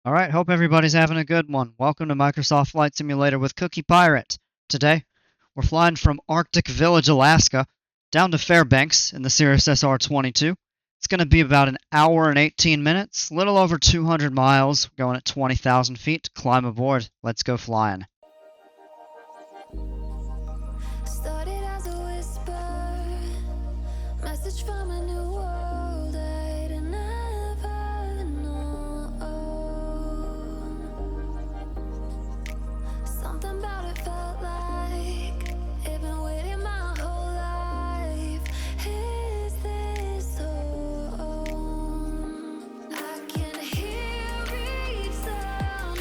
Alright, hope everybody's having a good one. Welcome to Microsoft Flight Simulator with Cookie Pirate. Today, we're flying from Arctic Village, Alaska, down to Fairbanks in the Cirrus SR22. It's going to be about an hour and 18 minutes, a little over 200 miles, going at 20,000 feet. Climb aboard. Let's go flying. Started as a whisper, message from a new world I'd never known. Something about it felt like it'd been waiting my whole life. Is this home? I can hear each sound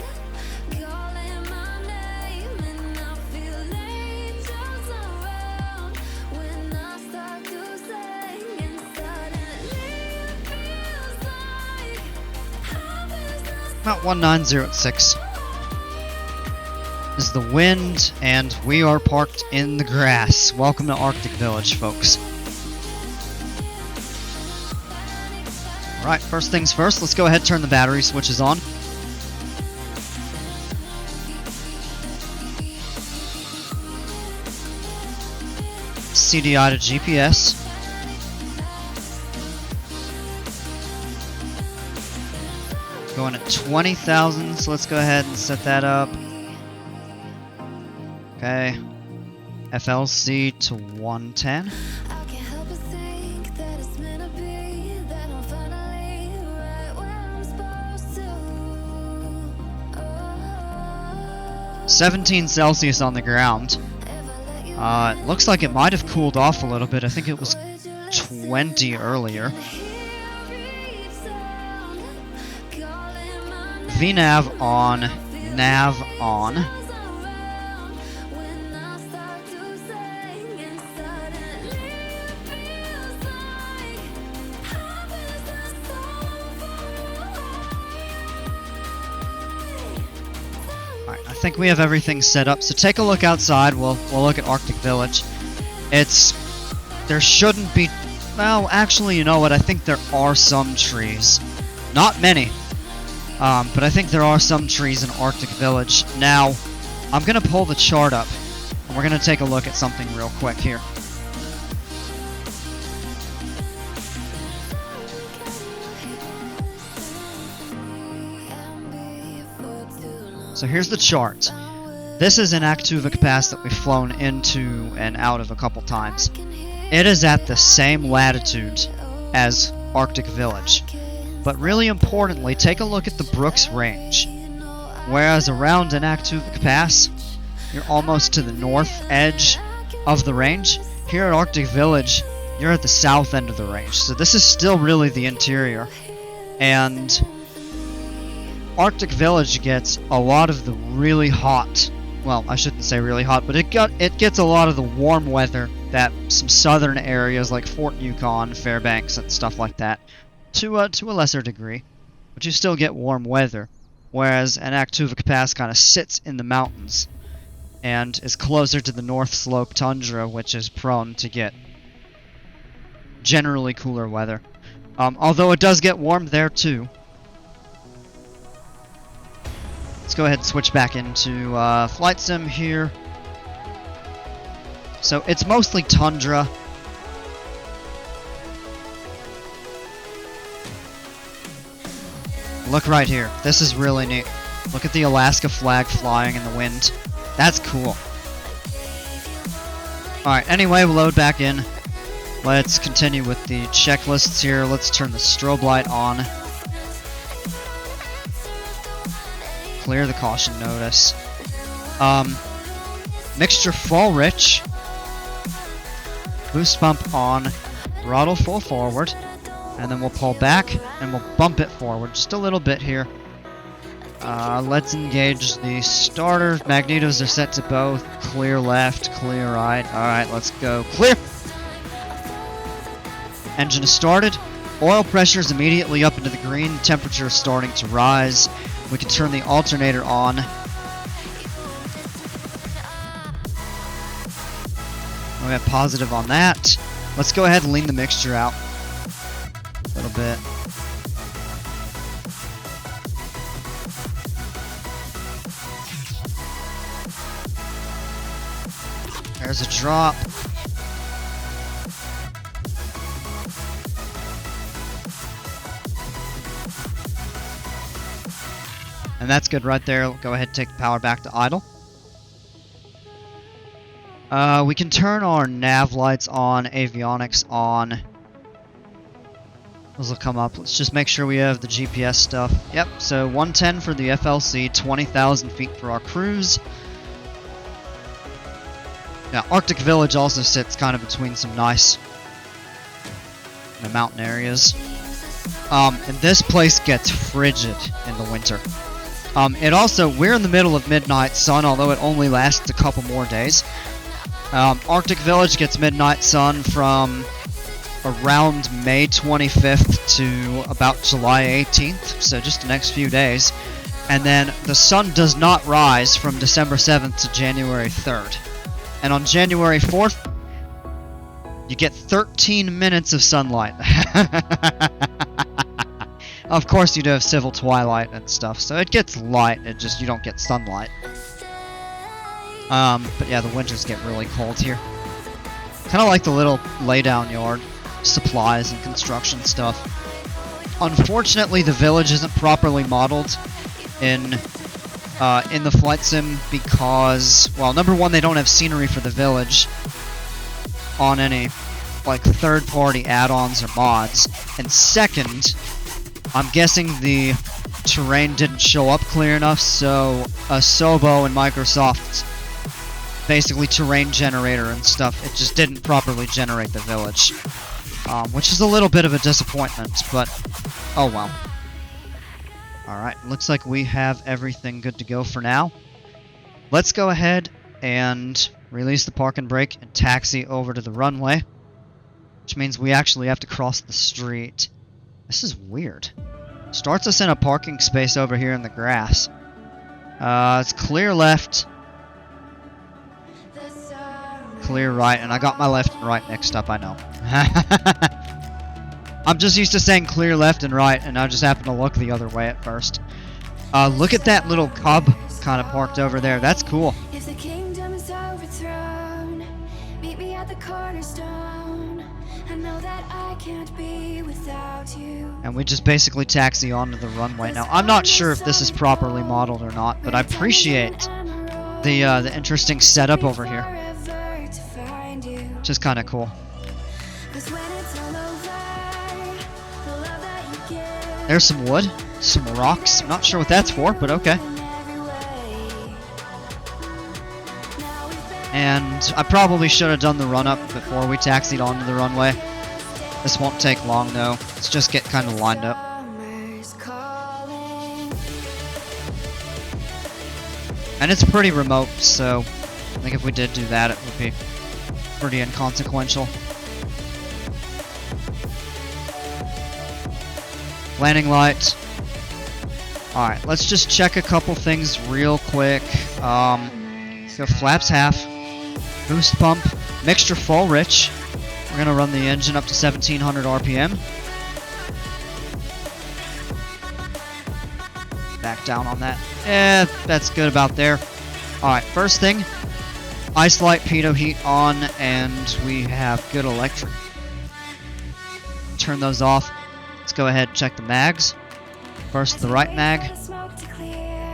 calling my name, and I feel angels around when I start to sing, and suddenly it feels like heaven's not About 1906 is the wind, and we are parked in the grass. Welcome to Arctic Village, folks. Alright, first things first, let's go ahead and turn the battery switches on. CDI to GPS. Going at 20,000, so let's go ahead and set that up. Okay. FLC to 110. I can't help but think that it's meant to be, that I'm finally right where I'm supposed to. 17 Celsius on the ground. It looks like it might have cooled off a little bit. I think it was 20 earlier. VNav on, nav on. Alright, I think we have everything set up. So take a look outside. We'll look at Arctic Village. There shouldn't be, well, actually, you know what? I think there are some trees. Not many. But I think there are some trees in Arctic Village. Now, I'm going to pull the chart up, and we're going to take a look at something real quick here. So here's the chart. This is an Aktuvik Pass that we've flown into and out of a couple times. It is at the same latitude as Arctic Village. But really importantly, take a look at the Brooks Range. Whereas around an Aktuvik Pass, you're almost to the north edge of the range. Here at Arctic Village, you're at the south end of the range. So this is still really the interior. And Arctic Village gets a lot of the really hot, well, I shouldn't say really hot, but it gets a lot of the warm weather that some southern areas like Fort Yukon, Fairbanks, and stuff like that, to a lesser degree, but you still get warm weather, whereas an Aktuvik Pass kind of sits in the mountains and is closer to the North Slope tundra, which is prone to get generally cooler weather. Although it does get warm there too. Let's go ahead and switch back into Flight Sim here. So it's mostly tundra. Look right here. This is really neat. Look at the Alaska flag flying in the wind. That's cool. Alright, anyway, we'll load back in. Let's continue with the checklists here. Let's turn the strobe light on. Clear the caution notice. Mixture full rich. Boost pump on. Throttle full forward. And then we'll pull back and we'll bump it forward just a little bit here. Let's engage the starter. Magnetos are set to both. Clear left, clear right. Alright, let's go. Clear! Engine is started. Oil pressure is immediately up into the green. Temperature is starting to rise. We can turn the alternator on. We have positive on that. Let's go ahead and lean the mixture out a little bit. There's a drop. And that's good right there. Go ahead and take the power back to idle. We can turn our nav lights on, avionics on. Those will come up. Let's just make sure we have the GPS stuff. Yep, so 110 for the FLC, 20,000 feet for our cruise. Now, Arctic Village also sits kind of between some nice mountain areas. And this place gets frigid in the winter. It also, we're in the middle of midnight sun, although it only lasts a couple more days. Arctic Village gets midnight sun from around May 25th to about July 18th, so just the next few days. And then the sun does not rise from December 7th to January 3rd. And on January 4th, you get 13 minutes of sunlight. Of course, you do have civil twilight and stuff, so it gets light, it just, you don't get sunlight. But yeah, the winters get really cold here. Kind of like the little laydown yard, supplies and construction stuff. Unfortunately, the village isn't properly modeled in the flight sim because, well, number one, they don't have scenery for the village on any, like, third-party add-ons or mods. And second, I'm guessing the terrain didn't show up clear enough, so Asobo and Microsoft's basically terrain generator and stuff, it just didn't properly generate the village. Which is a little bit of a disappointment, but oh well. Alright, looks like we have everything good to go for now. Let's go ahead and release the park and brake and taxi over to the runway, which means we actually have to cross the street. This is weird. Starts us in a parking space over here in the grass. It's clear left, clear right, and I got my left and right mixed up, I know. I'm just used to saying clear left and right, and I just happened to look the other way at first. Look at that little cub kind of parked over there. That's cool. If the kingdom is overthrown, meet me at the cornerstone. I know that I can't be without you. And we just basically taxi onto the runway. Now, I'm not sure if this is properly modeled or not, but I appreciate the interesting setup over here. Which is kind of cool. There's some wood, some rocks. I'm not sure what that's for, but okay. And I probably should have done the run-up before we taxied onto the runway. This won't take long, though. Let's just get kind of lined up. And it's pretty remote, so I think if we did do that, it would be pretty inconsequential. Landing light. Alright, let's just check a couple things real quick. Go flaps half. Boost pump. Mixture full rich. We're gonna run the engine up to 1700 RPM. Back down on that. That's good about there. Alright, first thing. Ice light, pitot heat on, and we have good electric. Turn those off. Let's go ahead and check the mags. First the right mag.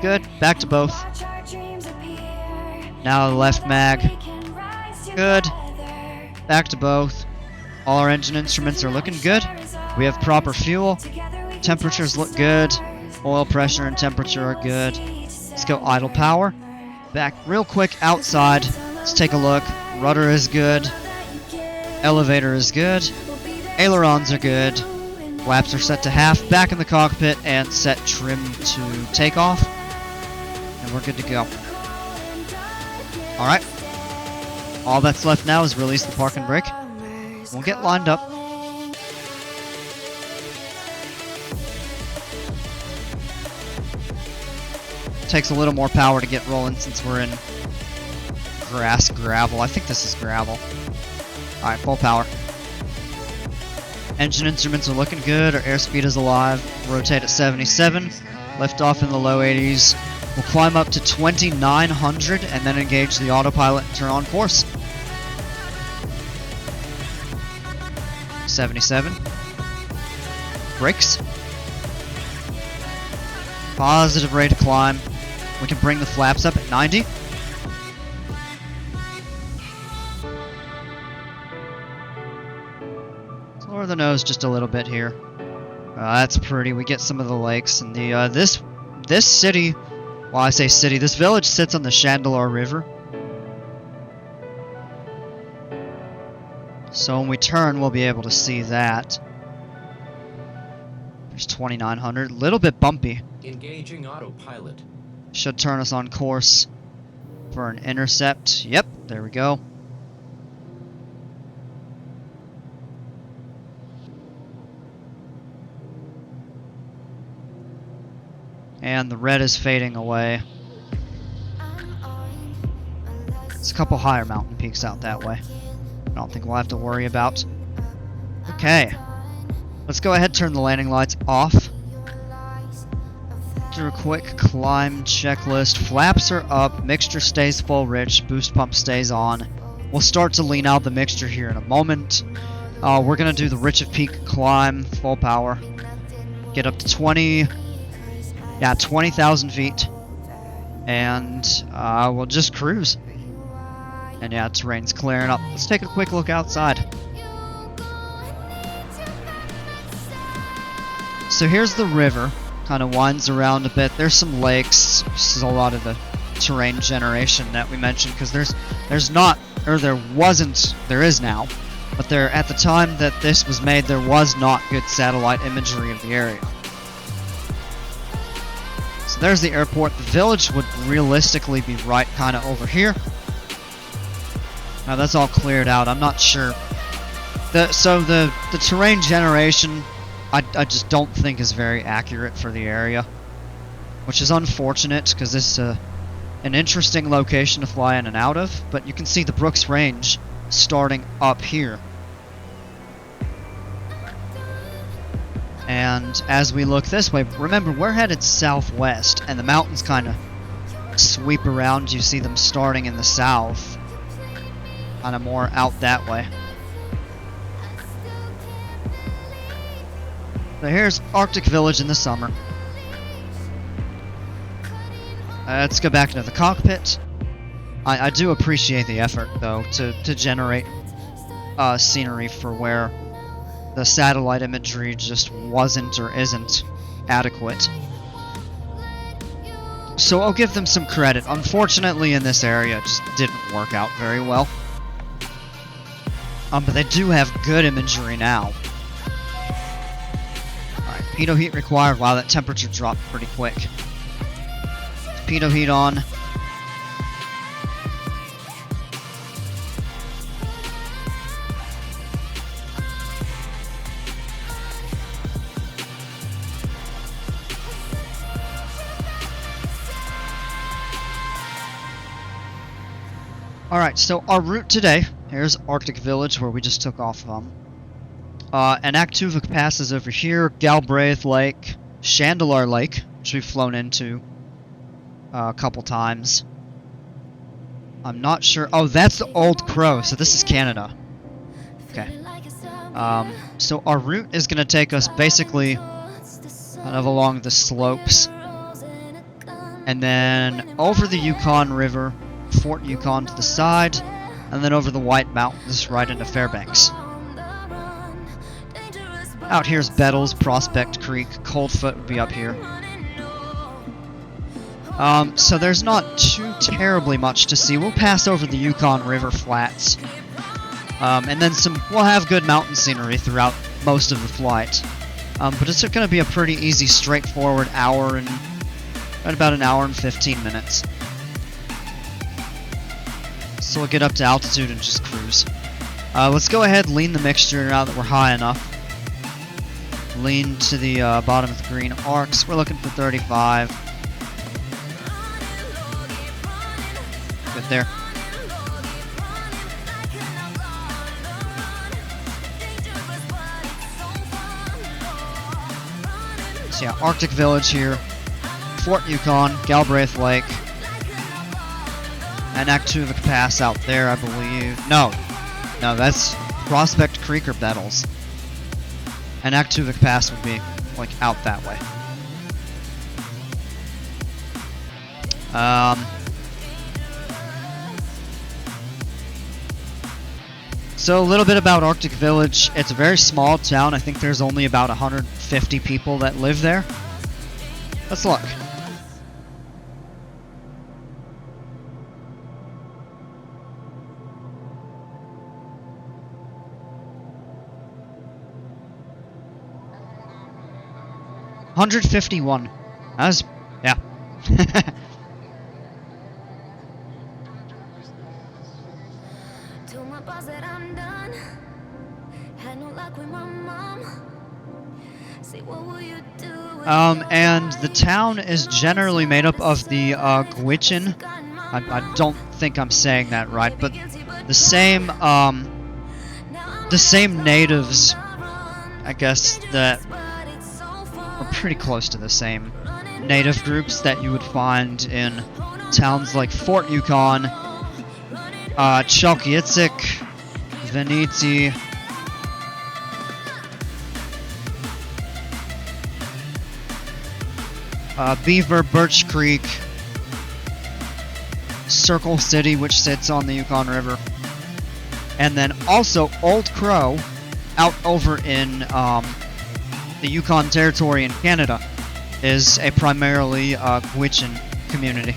Good. Back to both. Now the left mag. Good. Back to both. All our engine instruments are looking good. We have proper fuel. Temperatures look good. Oil pressure and temperature are good. Let's go idle power. Back real quick outside. Let's take a look. Rudder is good. Elevator is good. Ailerons are good. Flaps are set to half. Back in the cockpit and set trim to takeoff. And we're good to go. Alright. All that's left now is release the park and brake. We'll get lined up. Takes a little more power to get rolling since we're in gravel. I think this is gravel. Alright, full power. Engine instruments are looking good. Our airspeed is alive. Rotate at 77. Lift off in the low 80s. We'll climb up to 2900 and then engage the autopilot and turn on course. 77. Brakes. Positive rate of climb. We can bring the flaps up at 90. Lower the nose just a little bit here. That's pretty. We get some of the lakes, and the this city. Well, I say city. This village sits on the Chandeleur River. So when we turn, we'll be able to see that. There's 2900. A little bit bumpy. Engaging autopilot. Should turn us on course for an intercept. Yep, there we go. And the red is fading away. It's a couple higher mountain peaks out that way. I don't think we'll have to worry about. Okay. Let's go ahead and turn the landing lights off. Do a quick climb checklist. Flaps are up, mixture stays full rich, boost pump stays on. We'll start to lean out the mixture here in a moment. We're going to do the Rich of Peak climb, full power. Get up to 20,000 feet. And we'll just cruise. And yeah, terrain's clearing up. Let's take a quick look outside. So here's the river. Kind of winds around a bit. There's some lakes. This is a lot of the terrain generation that we mentioned, because there is now, but there at the time that this was made, there was not good satellite imagery of the area. So there's the airport. The village would realistically be right kind of over here. Now that's all cleared out. I'm not sure. The terrain generation, I just don't think is very accurate for the area, which is unfortunate, because this is an interesting location to fly in and out of. But you can see the Brooks Range starting up here. And as we look this way, remember we're headed southwest, and the mountains kind of sweep around. You see them starting in the south, kind of more out that way. So here's Arctic Village in the summer. Let's go back into the cockpit. I do appreciate the effort, though, to generate scenery for where the satellite imagery just wasn't or isn't adequate. So I'll give them some credit. Unfortunately, in this area, it just didn't work out very well. But they do have good imagery now. Alright, pitot heat required. Wow, that temperature dropped pretty quick. Pitot heat on. Alright, so our route today, here's Arctic Village, where we just took off from. Anaktuvuk Pass is over here, Galbraith Lake, Chandeleur Lake, which we've flown into a couple times. I'm not sure. Oh, that's the Old Crow, so this is Canada. Okay. So our route is going to take us basically kind of along the slopes, and then over the Yukon River, Fort Yukon to the side, and then over the White Mountains right into Fairbanks. Out here's Bettles, Prospect Creek, Coldfoot would be up here. So there's not too terribly much to see. We'll pass over the Yukon River flats, and then we'll have good mountain scenery throughout most of the flight. But it's going to be a pretty easy, straightforward hour and about an hour and 15 minutes. So we'll get up to altitude and just cruise. Let's go ahead and lean the mixture now that we're high enough. Lean to the bottom of the green arcs. We're looking for 35. Good there. So yeah, Arctic Village here. Fort Yukon, Galbraith Lake. Anaktuvuk Pass out there, I believe. No, that's Prospect Creek or Bettles. And Aktuvic Pass would be, like, out that way. So a little bit about Arctic Village. It's a very small town. I think there's only about 150 people that live there. Let's look. $151. That's, yeah. Told my boss that I'm done. Had no luck with my mom. Say, what will you do? And the town is generally made up of the Gwich'in. I don't think I'm saying that right, but the same natives, I guess, that are pretty close to the same native groups that you would find in towns like Fort Yukon, Chalkyitsik, Veneti, Beaver, Birch Creek, Circle City, which sits on the Yukon River, and then also Old Crow out over in the Yukon Territory in Canada is a primarily Gwich'in community.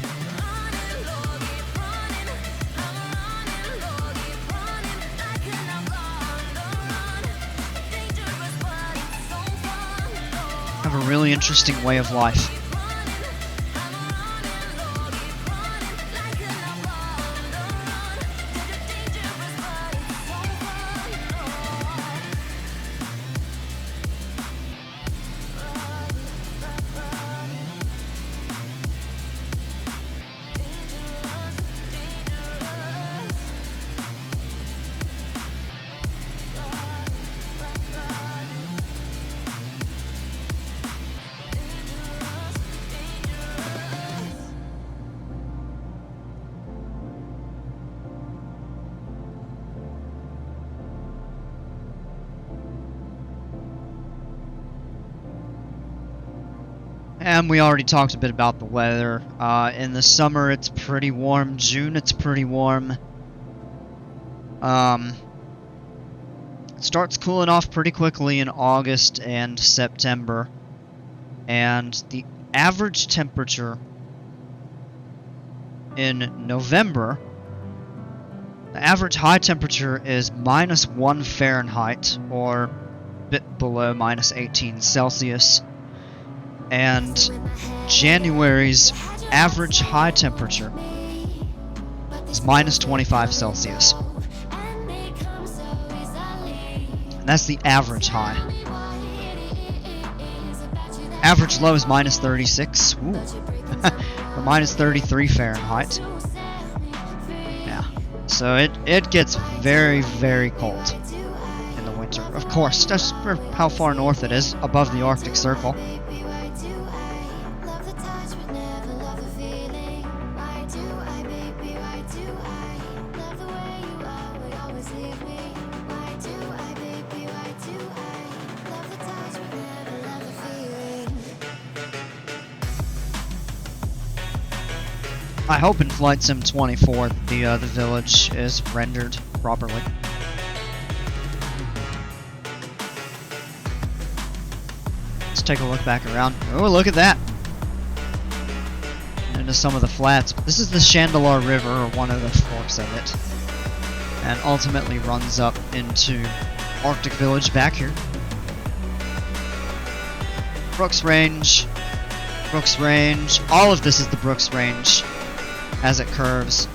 Have a really interesting way of life. And we already talked a bit about the weather. In the summer, it's pretty warm. June, it's pretty warm. It starts cooling off pretty quickly in August and September. And the average temperature in November, the average high temperature is -1 Fahrenheit, or a bit below -18 Celsius. And January's average high temperature is -25 Celsius. And that's the average high. Average low is -36. Ooh. Or -33 Fahrenheit. Yeah. So it gets very, very cold in the winter. Of course, just for how far north it is, above the Arctic Circle. I hope in Flight Sim 24 the village is rendered properly. Let's take a look back around. Oh, look at that! Into some of the flats. This is the Chandelar River, or one of the forks of it, and ultimately runs up into Arctic Village back here. Brooks Range. Brooks Range. All of this is the Brooks Range as it curves.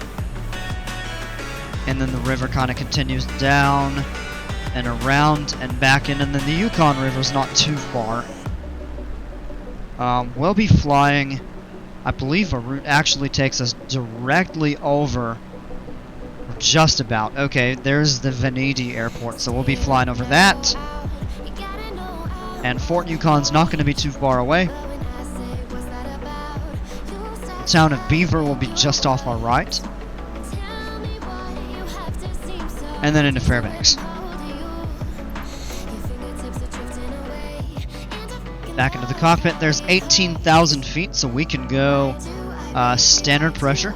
And then the river kind of continues down and around and back in, and then the Yukon River's not too far. We'll be flying, I believe a route actually takes us directly over, or just about. Okay, there's the Veneti airport, so we'll be flying over that. And Fort Yukon's not going to be too far away. The town of Beaver will be just off our right. And then into Fairbanks. Back into the cockpit. There's 18,000 feet, so we can go standard pressure.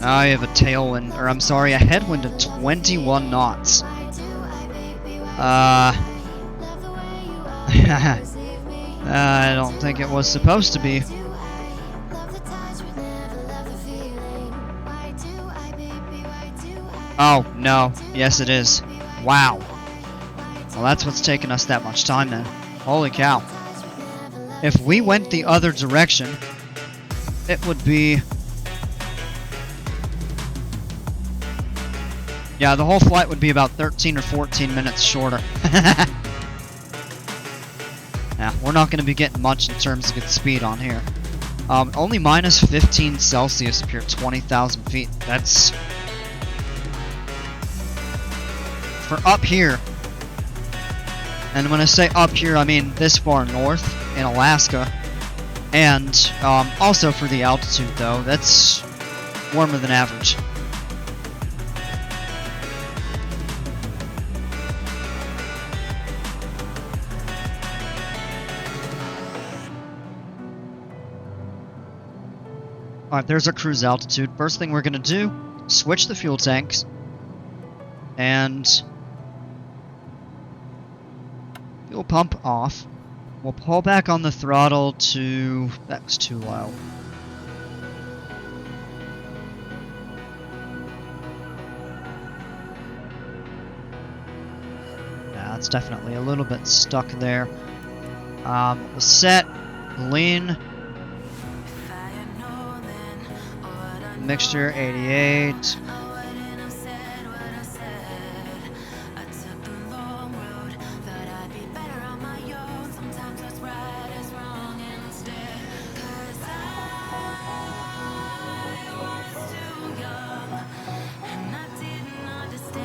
I have a tailwind, or I'm sorry, a headwind of 21 knots. I don't think it was supposed to be. Oh, no. Yes, it is. Wow. Well, that's what's taken us that much time then. Holy cow. If we went the other direction, it would be... Yeah, the whole flight would be about 13 or 14 minutes shorter. Yeah, we're not going to be getting much in terms of good speed on here. Only minus 15 Celsius if you're at 20,000 feet. That's... For up here, and when I say up here, I mean this far north in Alaska, and also for the altitude though, that's warmer than average. Alright, there's our cruise altitude. First thing we're going to do, switch the fuel tanks, and fuel pump off. We'll pull back on the throttle to... that was too low. Yeah, it's definitely a little bit stuck there. We'll set, lean, mixture 88.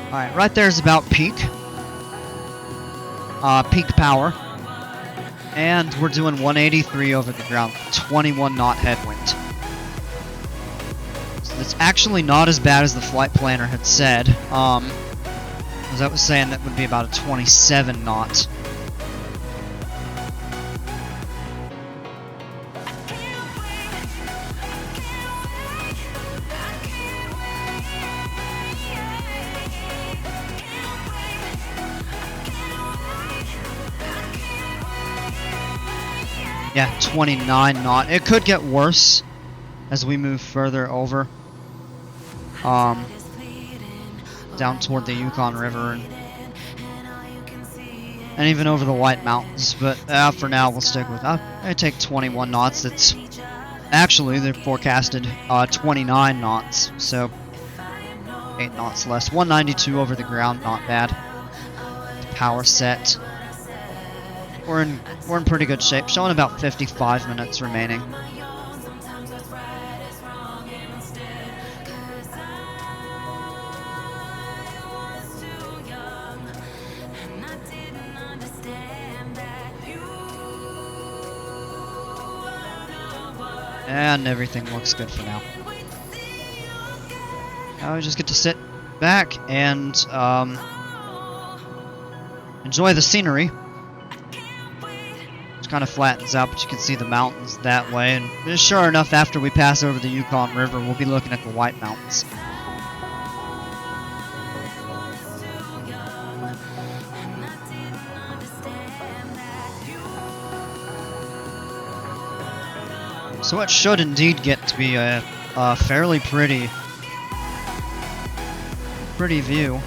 Alright, right there is about peak. Peak power. And we're doing 183 over the ground, 21 knot headwind. So it's actually not as bad as the flight planner had said. As I was saying, that would be about a 27 knot. Yeah, 29 knot. It could get worse as we move further over. Down toward the Yukon River and even over the White Mountains. But for now, we'll stick with I take 21 knots. That's actually, they're forecasted 29 knots. So 8 knots less. 192 over the ground, not bad. Power set. We're in pretty good shape, showing about 55 minutes remaining. And everything looks good for now. Now we just get to sit back and enjoy the scenery. Kind of flattens out, but you can see the mountains that way, and sure enough, after we pass over the Yukon River, we'll be looking at the White Mountains. So it should indeed get to be a fairly pretty view.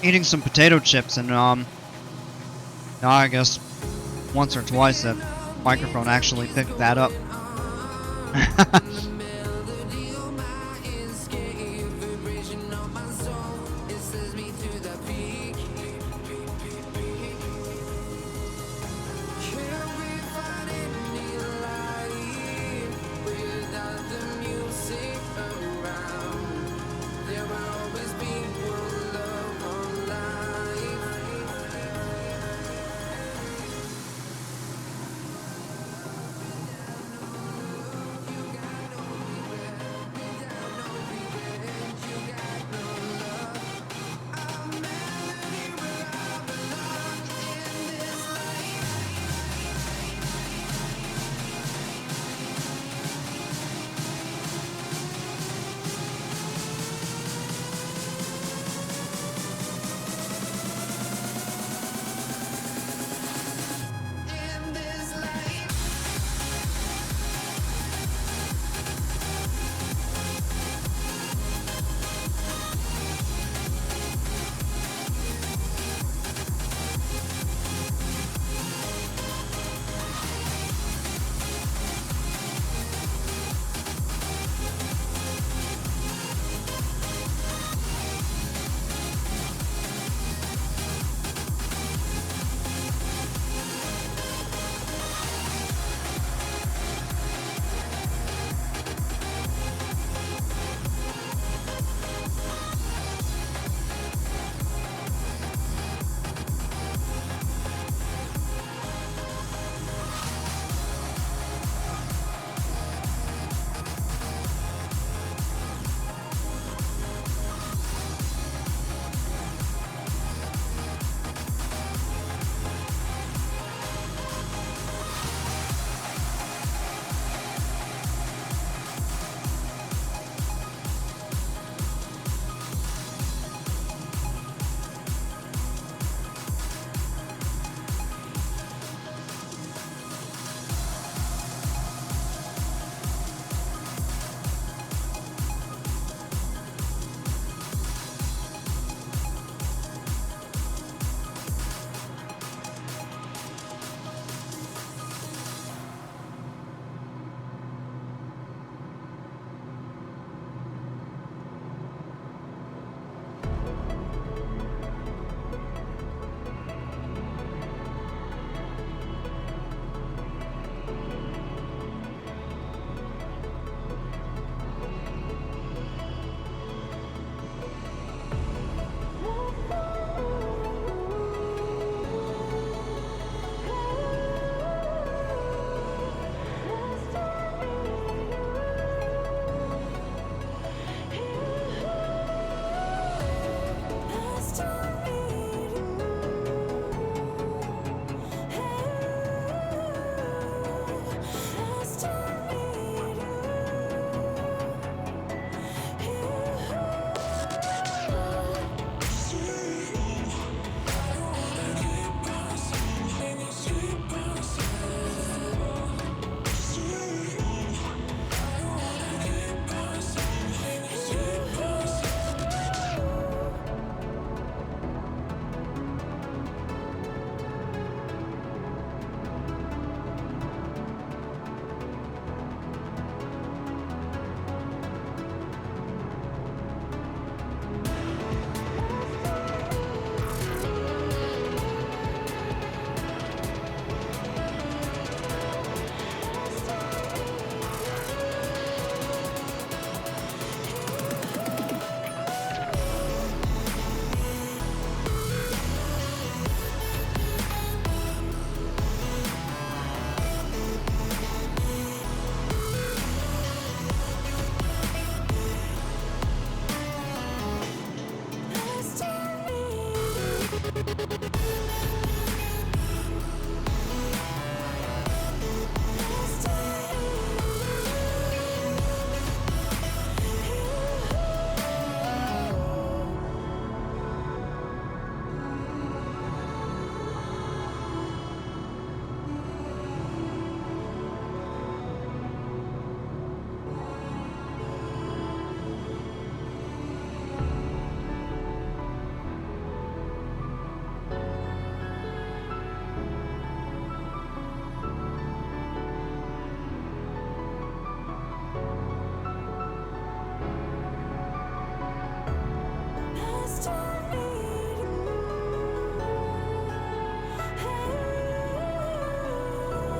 Eating some potato chips, and now I guess once or twice the microphone actually picked that up.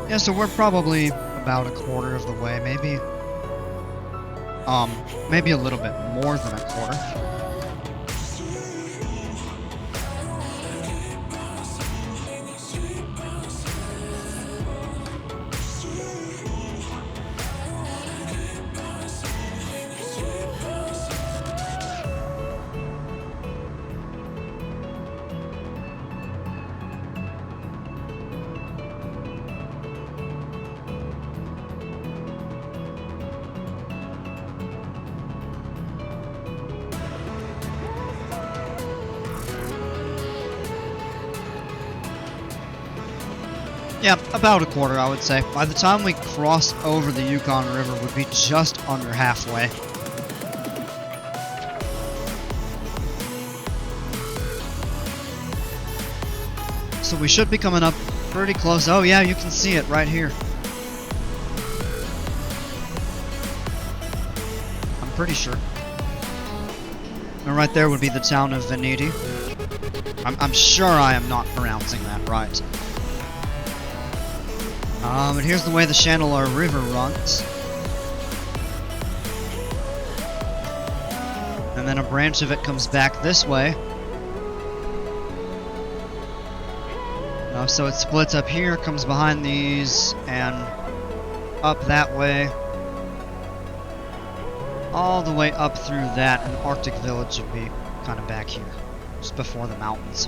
Yeah, so we're probably about a quarter of the way, maybe a little bit more than a quarter. Yeah, about a quarter, I would say. By the time we cross over the Yukon River, we'd be just under halfway. So we should be coming up pretty close. Oh yeah, you can see it right here. I'm pretty sure. And right there would be the town of Veneti. I'm sure I am not pronouncing that right. And here's the way the Chandeleur River runs. And then a branch of it comes back this way. So it splits up here, comes behind these, and up that way. All the way up through that, and Arctic Village would be kind of back here, just before the mountains.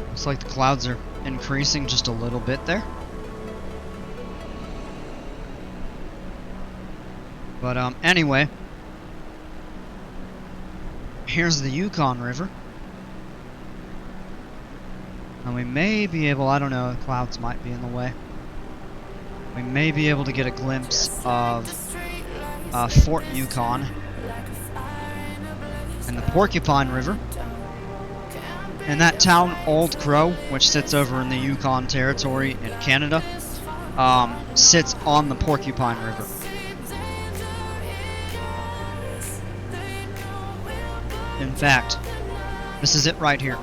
Looks like the clouds are increasing just a little bit there. But anyway, here's the Yukon River. And we may be able, I don't know, the clouds might be in the way. We may be able to get a glimpse of Fort Yukon and the Porcupine River. And that town, Old Crow, which sits over in the Yukon Territory in Canada, sits on the Porcupine River. In fact, this is it right here.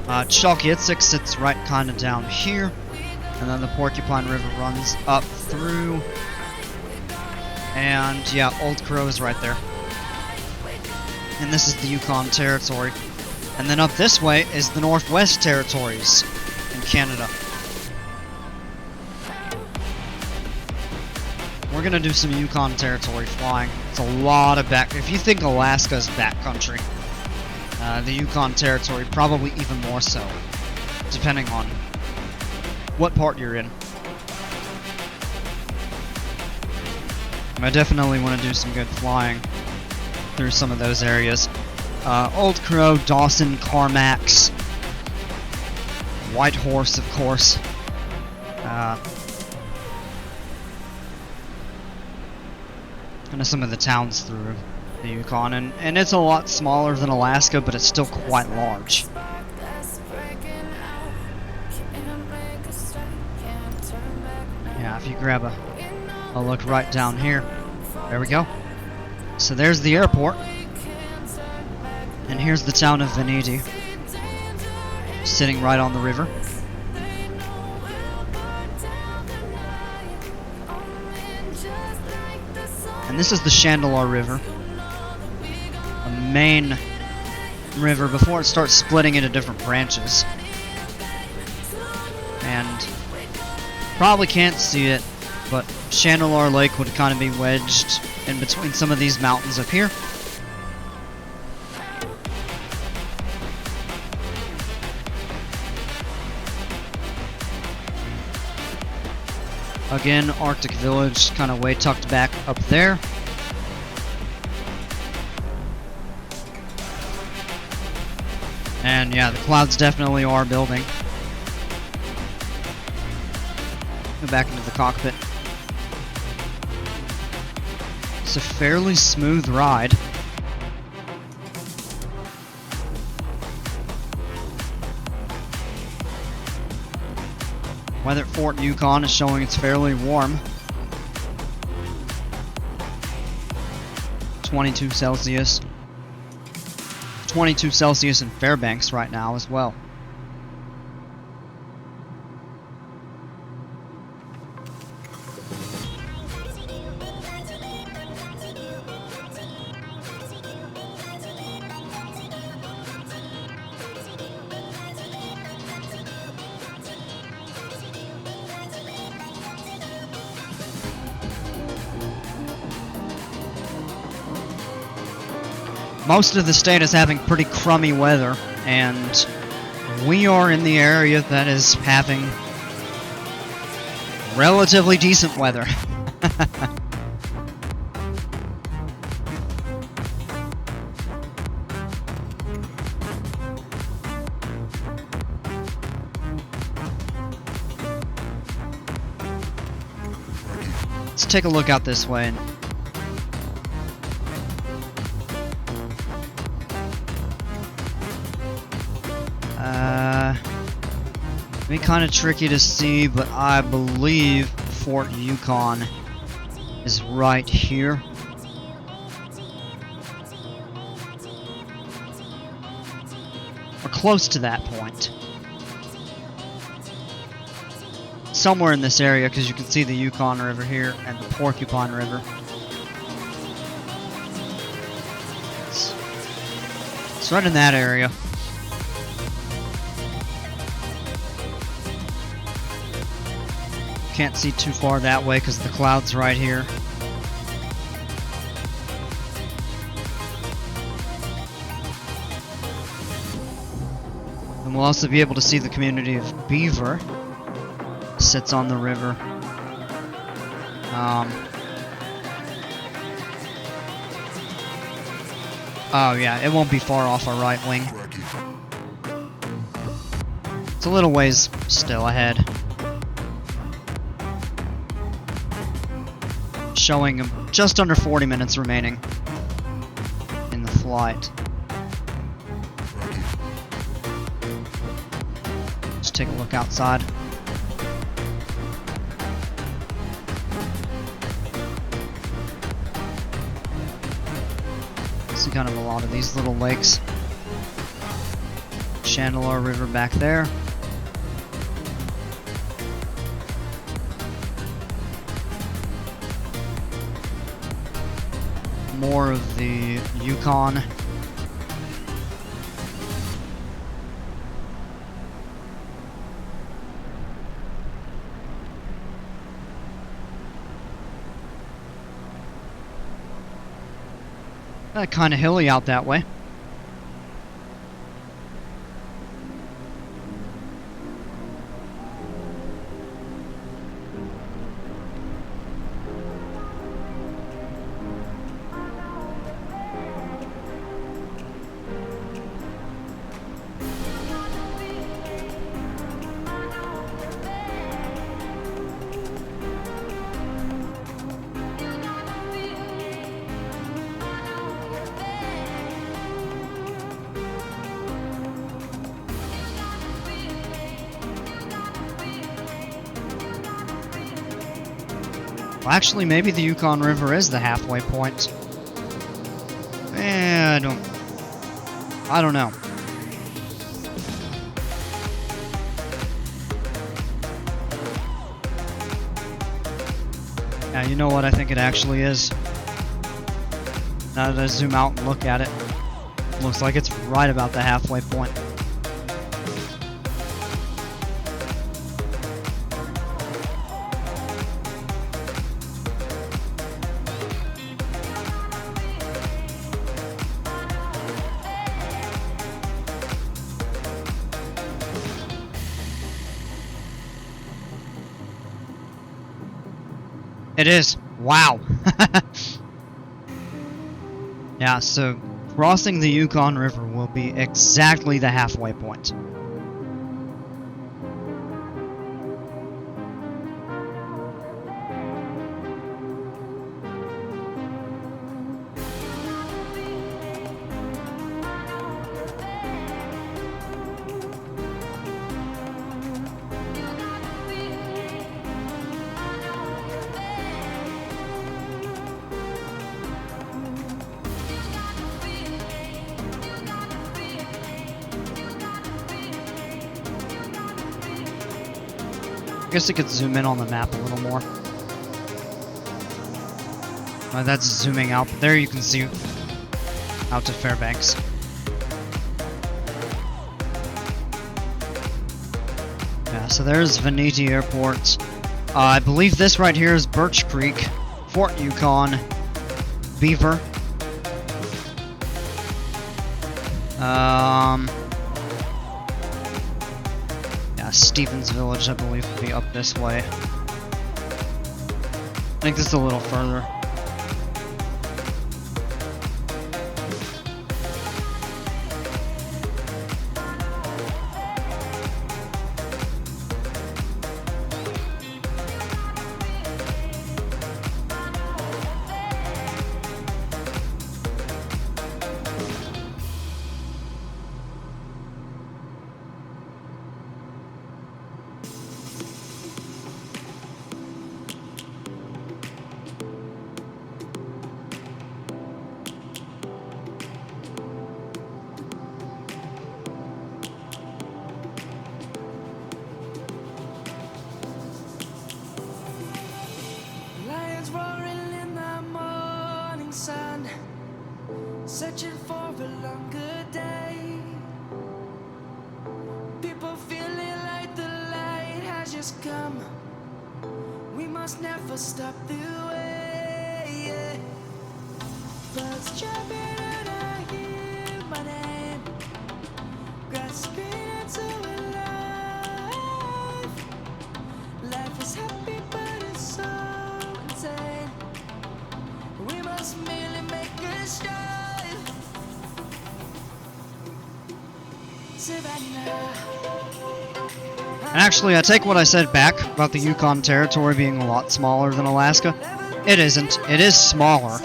Chalkyitsik sits right kind of down here, and then the Porcupine River runs up through, and yeah, Old Crow is right there. And this is the Yukon Territory. And then up this way is the Northwest Territories in Canada. We're gonna do some Yukon Territory flying. It's a lot of back. If you think Alaska's backcountry, the Yukon Territory probably even more so, depending on what part you're in. I definitely want to do some good flying through some of those areas. Old Crow, Dawson, Carmacks, White Horse, of course. And some of the towns through the Yukon, and it's a lot smaller than Alaska, but it's still quite large. Yeah, if you grab a look right down here, there we go. So there's the airport, and here's the town of Veneti, sitting right on the river. And this is the Chandeleur River, a main river before it starts splitting into different branches. And probably can't see it, but Chandeleur Lake would kind of be wedged in between some of these mountains up here. Again, Arctic Village kind of way tucked back up there. And yeah, the clouds definitely are building. Go back into the cockpit. It's a fairly smooth ride. Weather at Fort Yukon is showing it's fairly warm. 22 Celsius, 22 Celsius in Fairbanks right now as well. Most of the state is having pretty crummy weather, and we are in the area that is having relatively decent weather. Let's take a look out this way. Be kind of tricky to see, but I believe Fort Yukon is right here. We're close to that point. Somewhere in this area, because you can see the Yukon River here and the Porcupine River. It's right in that area. Can't see too far that way because the cloud's right here. And we'll also be able to see the community of Beaver. Sits on the river. Oh yeah, it won't be far off our right wing. It's a little ways still ahead. Showing just under 40 minutes remaining in the flight. Let's take a look outside. See kind of a lot of these little lakes. Chandeleur River back there. More of the Yukon. Kind of hilly out that way. Well, actually, maybe the Yukon River is the halfway point. I don't know. Yeah, you know what I think it actually is. Now that I zoom out and look at it, looks like it's right about the halfway point. It is. Wow. Yeah, so crossing the Yukon River will be exactly the halfway point. guess I could zoom in on the map a little more. That's zooming out, but there you can see out to Fairbanks. Yeah, so there's Veneti Airport. I believe this right here is Birch Creek, Fort Yukon, Beaver. Yeah, Stevens Village, I believe, would be up this way. I think this is a little further. Searching for a longer day. People feeling like the light has just come. We must never stop the way. Yeah. Birds jumping and I hear my name, grasping into a life. Life is happy but it's so insane. We must merely make a start. Actually, I take what I said back about the Yukon Territory being a lot smaller than Alaska. It isn't. It is smaller.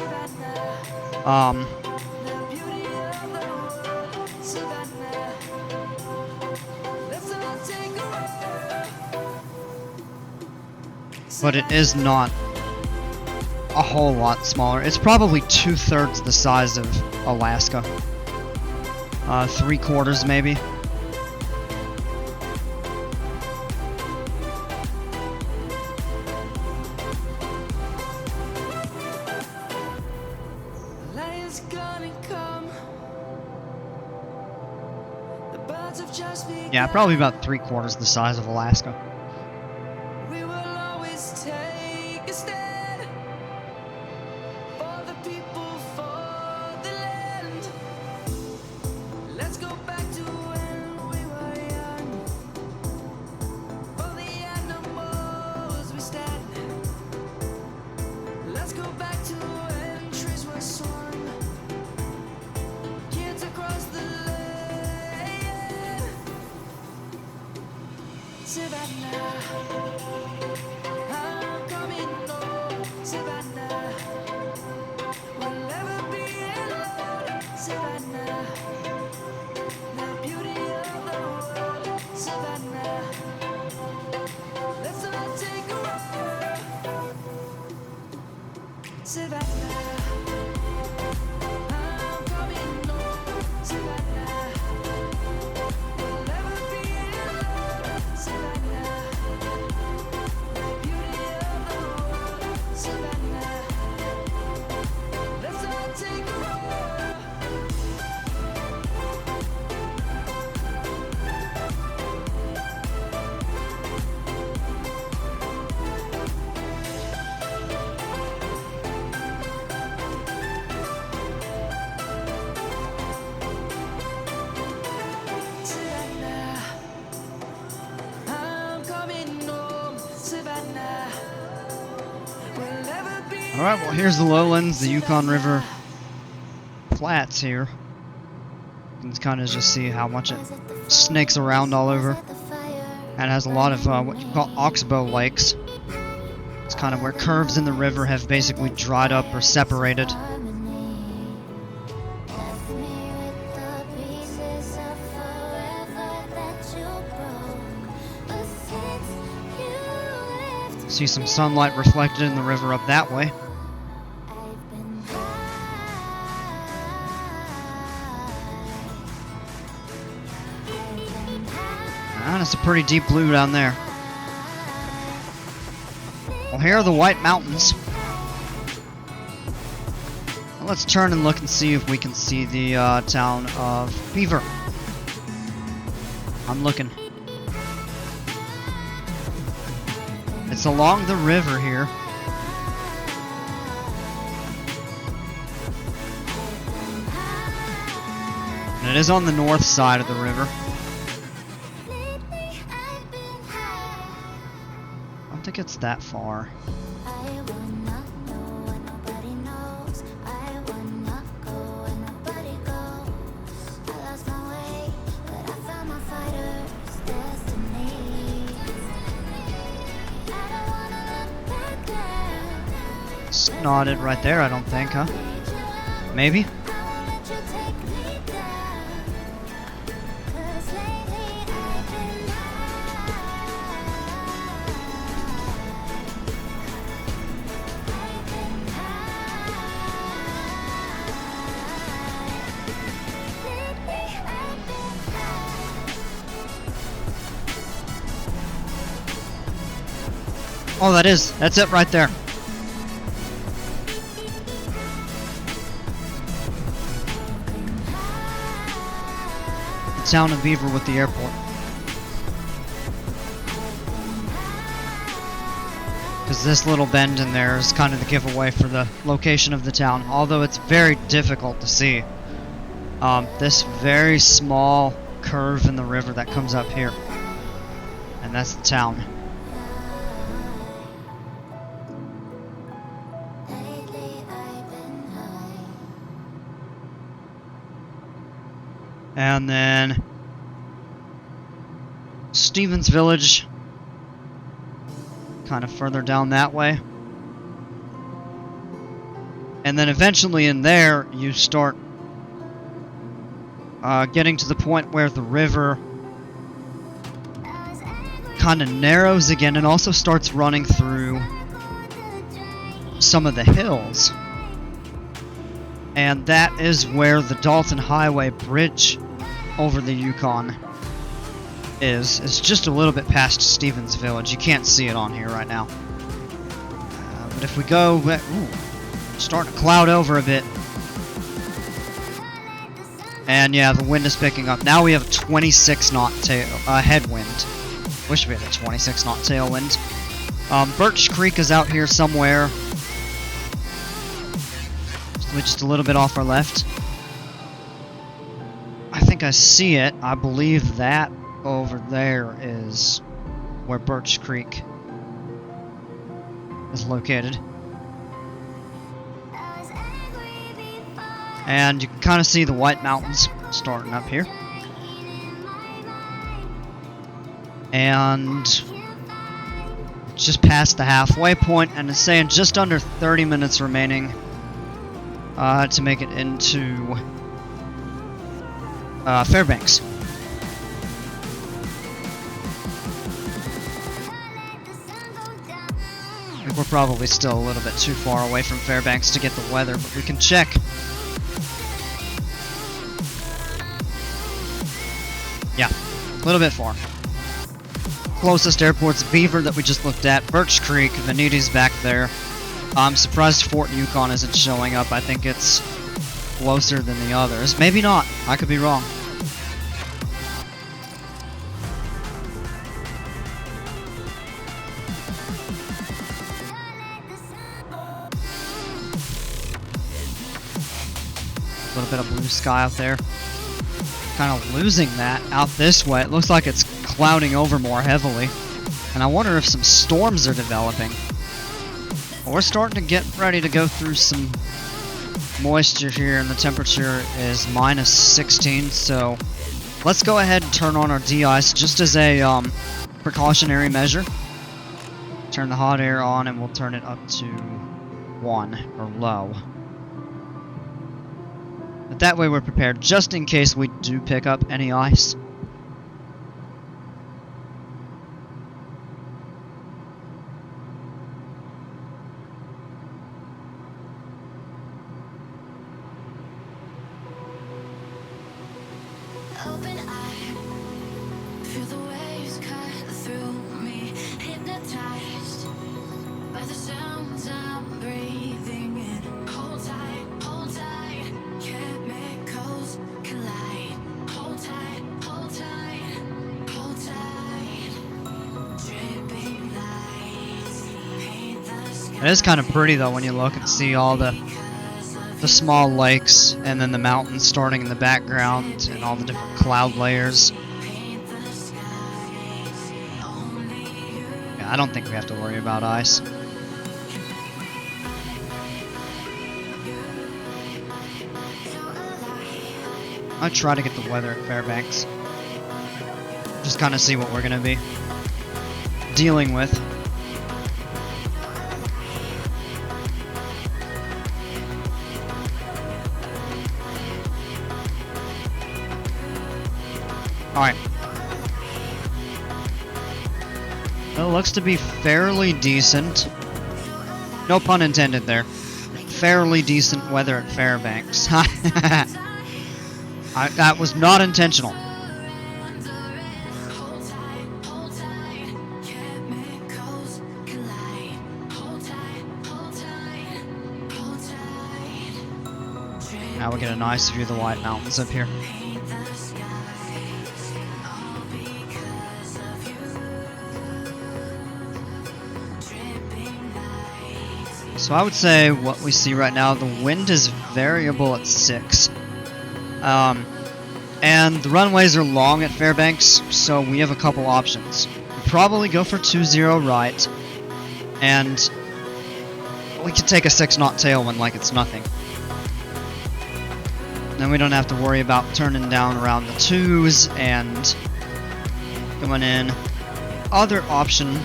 But it is not a whole lot smaller. It's probably 2/3 the size of Alaska. 3/4 maybe. Yeah, probably about 3/4 the size of Alaska. We will always take a stand for the people, for the land. Let's go back to when we were young. For the animals we stand. Let's go back to when trees were swung. Kids across the land. Savannah, I'm coming home. Savannah, we'll never be alone. Savannah, the beauty of the world. Savannah, let's all take a ride. Savannah, I'm coming home. Savannah, we'll never be alone. Savannah, the beauty of the world. Savannah, let's all take a ride. Savannah, I'm coming home. Savannah, we'll never be. Alright, well here's the lowlands, the Yukon River flats here. You can kind of just see how much it snakes around all over. And it has a lot of what you call oxbow lakes. It's kind of where curves in the river have basically dried up or separated. See some sunlight reflected in the river up that way. And it's a pretty deep blue down there. Well, here are the White Mountains. Well, let's turn and look and see if we can see the town of Beaver. I'm looking. It's along the river here. And it is on the north side of the river. I don't think it's that far. It's knotted right there, I don't think, huh? Maybe? Oh, that's it right there. The town of Beaver with the airport. Because this little bend in there is kind of the giveaway for the location of the town, although it's very difficult to see. This very small curve in the river that comes up here. And that's the town. And then Stevens Village, kind of further down that way. And then eventually in there, you start getting to the point where the river kind of narrows again and also starts running through some of the hills. And that is where the Dalton Highway Bridge over the Yukon is. It's just a little bit past Stevens Village. You can't see it on here right now. But if we go... Ooh, starting to cloud over a bit. And yeah, the wind is picking up. Now we have a 26 knot headwind. Wish we had a 26 knot tailwind. Birch Creek is out here somewhere. Just a little bit off our left. I think I see it. I believe that over there is where Birch Creek is located. And you can kind of see the White Mountains starting up here. And just past the halfway point, and it's saying just under 30 minutes remaining to make it into Fairbanks. I think we're probably still a little bit too far away from Fairbanks to get the weather, but we can check. Yeah, a little bit far. Closest airport's Beaver that we just looked at, Birch Creek, Veneti's back there. I'm surprised Fort Yukon isn't showing up. I think it's closer than the others. Maybe not. I could be wrong. A little bit of blue sky out there. Kind of losing that out this way. It looks like it's clouding over more heavily. And I wonder if some storms are developing. Well, we're starting to get ready to go through some moisture here, and the temperature is minus 16, so let's go ahead and turn on our de-ice just as a precautionary measure. Turn the hot air on and we'll turn it up to 1 or low. But that way we're prepared just in case we do pick up any ice. Open eye, feel the waves cut through me, hypnotized by It is kind of pretty though when you look and see all the small lakes and then the mountains starting in the background and all the different cloud layers. Yeah, I don't think we have to worry about ice. I try to get the weather at Fairbanks. Just kind of see what we're going to be dealing with. Alright. It looks to be fairly decent. No pun intended there. Fairly decent weather at Fairbanks. That was not intentional. Now we get a nice view of the White Mountains up here. So I would say what we see right now, the wind is variable at 6. And the runways are long at Fairbanks, so we have a couple options. We probably go for 2-0 right, and we could take a 6-knot tailwind like it's nothing. Then we don't have to worry about turning down around the 2s and going in. Other option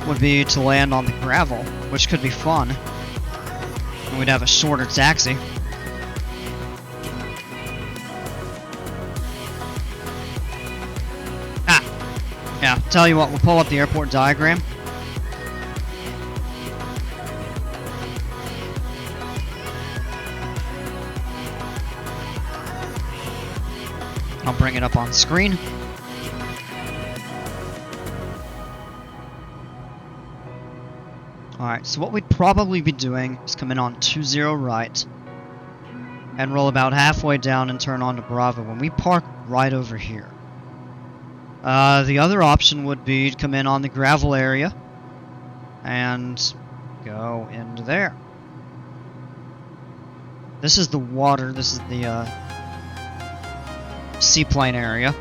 would be to land on the gravel, which could be fun. And we'd have a shorter taxi. Yeah, tell you what, we'll pull up the airport diagram. I'll bring it up on screen. Alright, so what we'd probably be doing is come in on 2-0 right and roll about halfway down and turn on to Bravo when we park right over here. The other option would be to come in on the gravel area and go into there. This is the water, this is the seaplane area.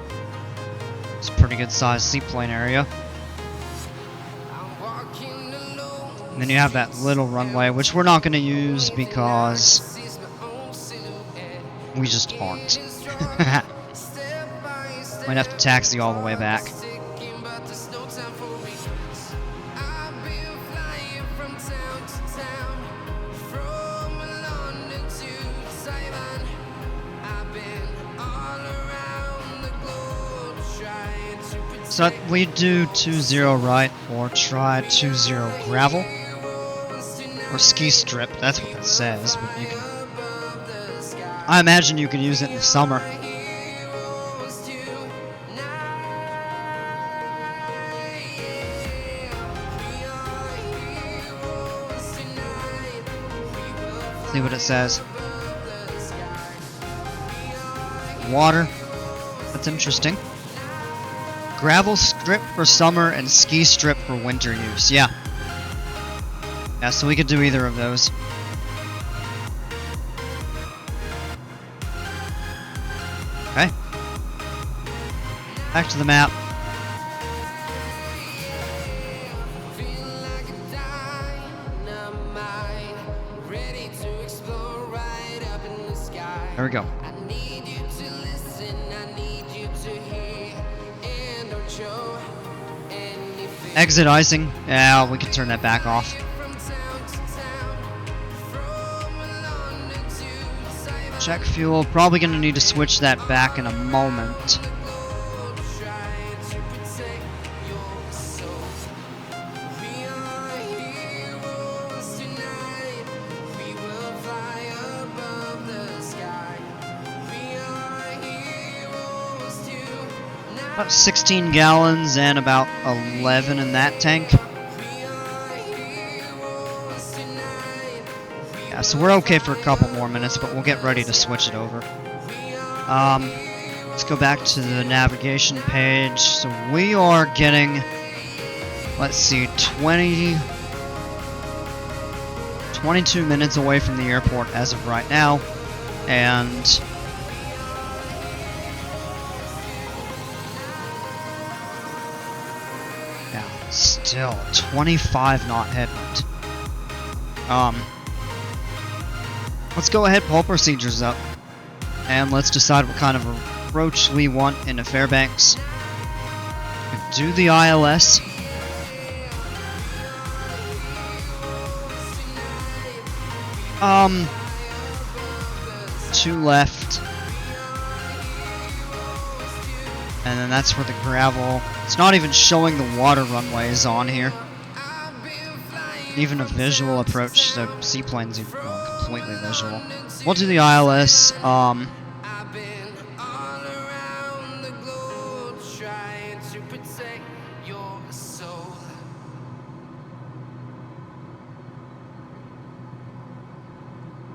It's a pretty good sized seaplane area. And then you have that little runway, which we're not going to use because we just aren't. Might have to taxi all the way back. So we do 2-0 right or try 2-0 gravel or ski strip. That's what that says. But you can, I imagine you can use it in the summer. See what it says. Water. That's interesting. Gravel strip for summer and ski strip for winter use. Yeah. Yeah, so we could do either of those. Okay. Back to the map. There we go. Exit icing. Yeah, we can turn that back off. Check fuel. Probably going to need to switch that back in a moment. About 16 gallons and about 11 in that tank. Yeah, so we're okay for a couple more minutes, but we'll get ready to switch it over. Let's go back to the navigation page. So we are getting, let's see, 20 22 minutes away from the airport as of right now, and yeah, still 25 knot headwind. Let's go ahead, pull procedures up, and let's decide what kind of approach we want into Fairbanks. Do the ILS. Two left. And then that's where the gravel... It's not even showing the water runways on here. Even a visual approach to seaplanes, completely visual. We'll do the ILS.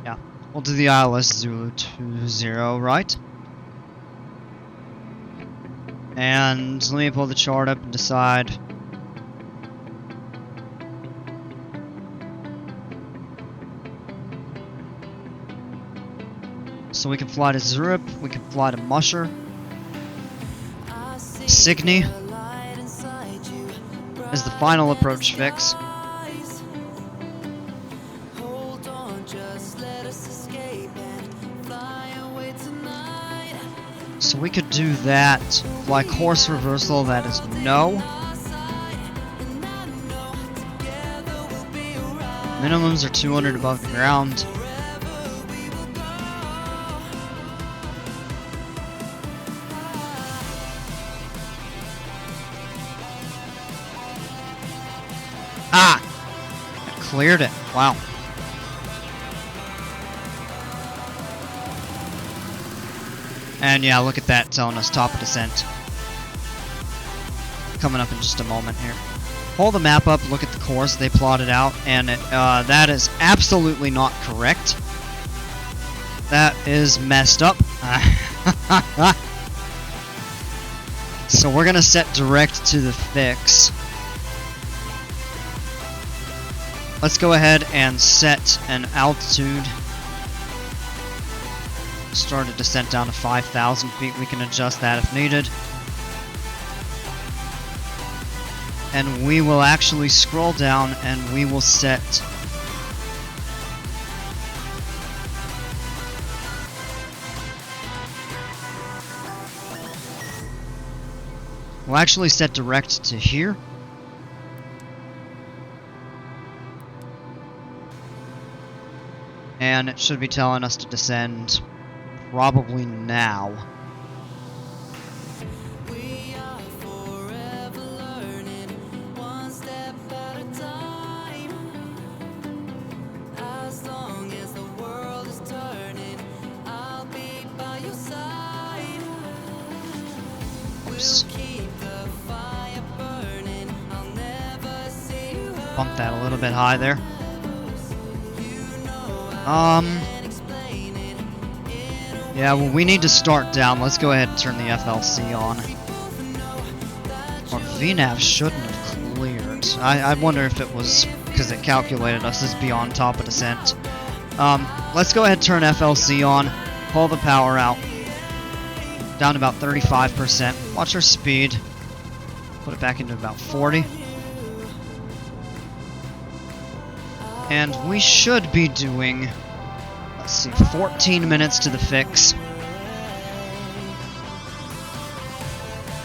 Yeah, we'll do the ILS Zulu 20, right? And let me pull the chart up and decide. So we can fly to Zurich, we can fly to Musher, Signy is the final approach fix. So we could do that, fly course reversal, that is no. Minimums are 200 above the ground. Ah! I cleared it. Wow. And yeah, look at that, telling us top of descent. Coming up in just a moment here. Pull the map up, look at the course they plotted out, and that is absolutely not correct. That is messed up. So we're gonna set direct to the fix. Let's go ahead and set an altitude. Start a descent down to 5,000 feet. We can adjust that if needed. And we will actually scroll down and we will set direct to here. And it should be telling us to descend probably now. We are forever learning, one step at a time. As long as the world is turning, I'll be by your side. Oops. We'll keep the fire burning. I'll never see you hurt. Bump that a little bit high there. Yeah, well, we need to start down. Let's go ahead and turn the FLC on. Our VNAV shouldn't have cleared. I wonder if it was because it calculated us as beyond top of descent. Let's go ahead and turn FLC on. Pull the power out. Down to about 35%. Watch our speed. Put it back into about 40. And we should be doing, let's see, 14 minutes to the fix.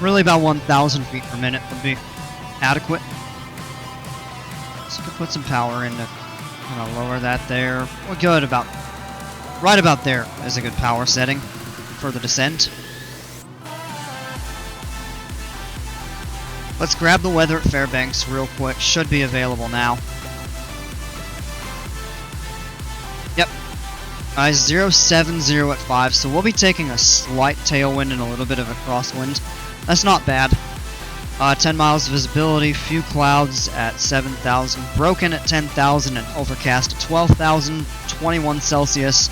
Really about 1,000 feet per minute would be adequate. So we could put some power in to kind of lower that there. We're good about, right about there is a good power setting for the descent. Let's grab the weather at Fairbanks real quick. Should be available now. Yep. 070 at 5, so we'll be taking a slight tailwind and a little bit of a crosswind. That's not bad. 10 miles visibility, few clouds at 7,000, broken at 10,000, and overcast at 12,000, 21 Celsius,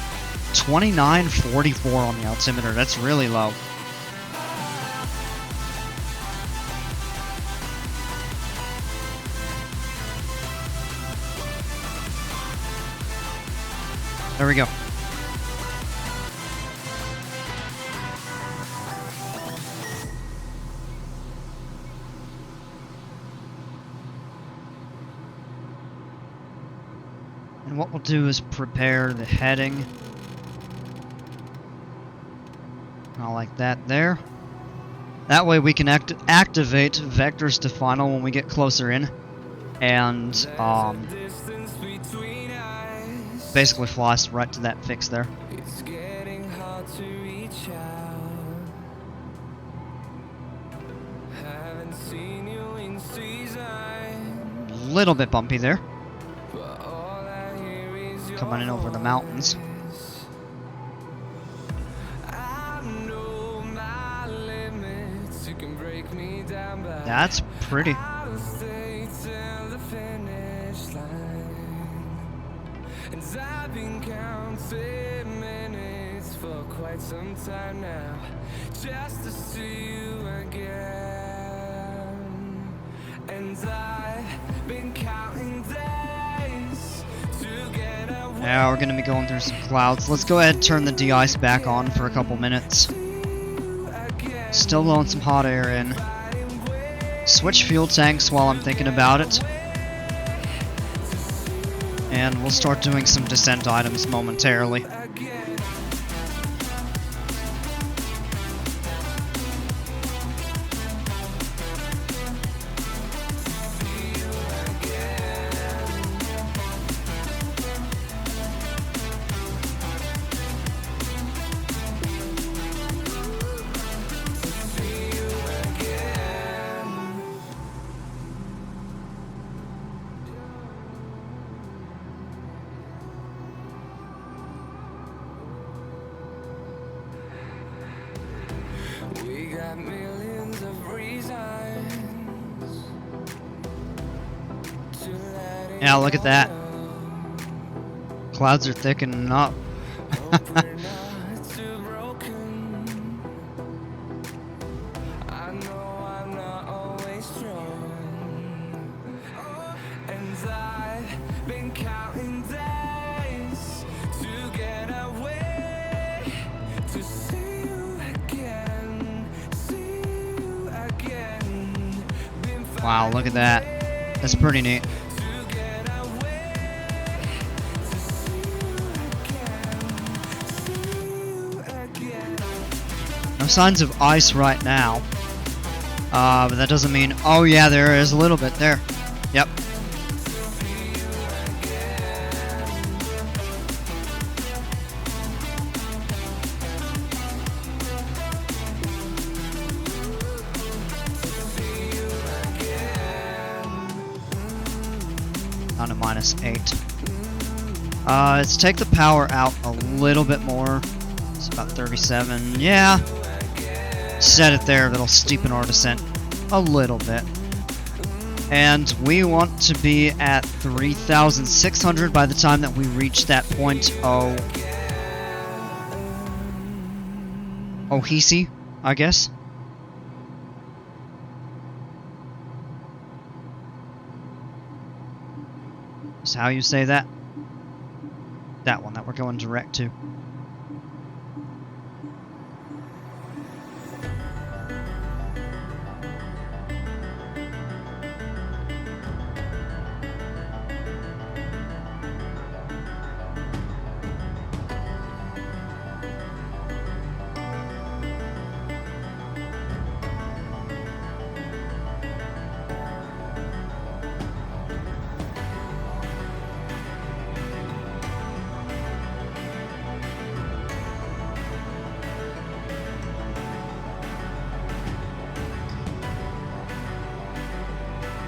2944 on the altimeter. That's really low. There we go. And what we'll do is prepare the heading. I like that there. That way we can activate vectors to final when we get closer in. And basically fly us right to that fix there. It's getting hard to reach out. Haven't seen you in season. Little bit bumpy there. But all I hear is your Coming in over the mountains. voice. I know my limits. You can break me down, but That's pretty. I'll stay till the finish line. And I've been counting minutes for quite some time now, just to see you again. And I've been counting days to get away. Yeah, we're gonna be going through some clouds. Let's go ahead and turn the de-ice back on for a couple minutes. Still blowing some hot air in. Switch fuel tanks while I'm thinking about it. And we'll start doing some descent items momentarily. We got millions of reasons to let it Yeah, look at that. go. Clouds are thickening up. Hope we're not too broken. I know I'm not always strong. And I've been counting days to get away, to see you again, see you again. Been Wow, look at that. That's pretty neat. to get away, to see you again. No signs of ice right now. But that doesn't mean... Oh yeah, there is a little bit there. Yep. Down to -8. Let's take the power out a little bit more. It's about 37. Yeah. Set it there. That'll steepen our descent a little bit. And we want to be at 3,600 by the time that we reach that point. Ohisi, I guess. Is how you say that? That one that we're going direct to.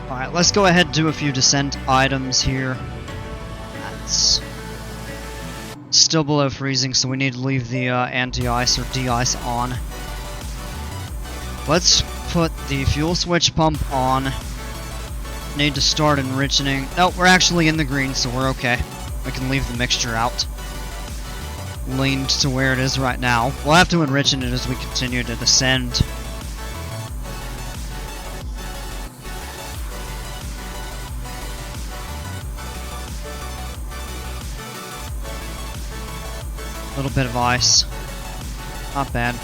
Alright, let's go ahead and do a few descent items here. That's still below freezing, so we need to leave the anti-ice or de-ice on. Let's put the fuel switch pump on. Need to start enriching. No, we're actually in the green, so we're okay. We can leave the mixture out. Leaned to where it is right now. We'll have to enrich it as we continue to descend. Little bit of ice. Not bad.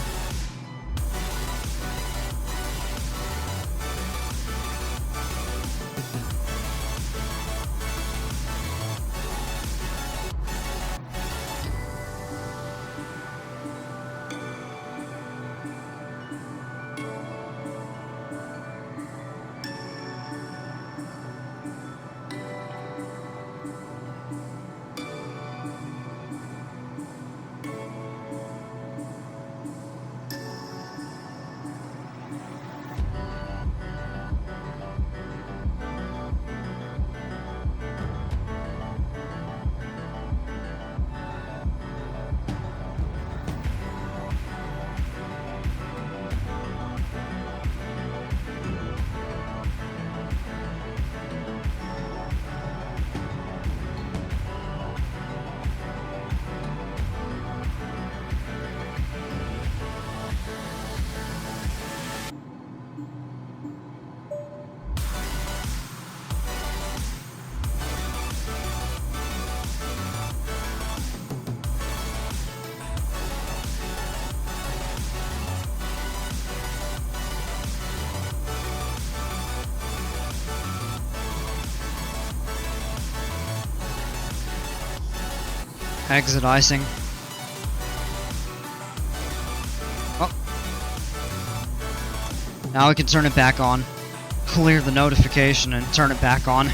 Exit icing. Oh. Now we can turn it back on. Clear the notification and turn it back on.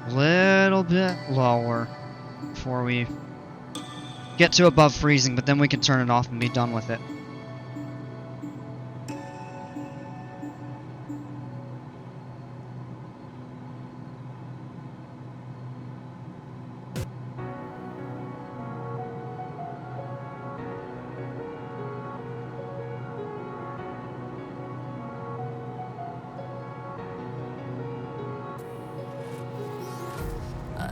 Little bit lower before we get to above freezing, but then we can turn it off and be done with it.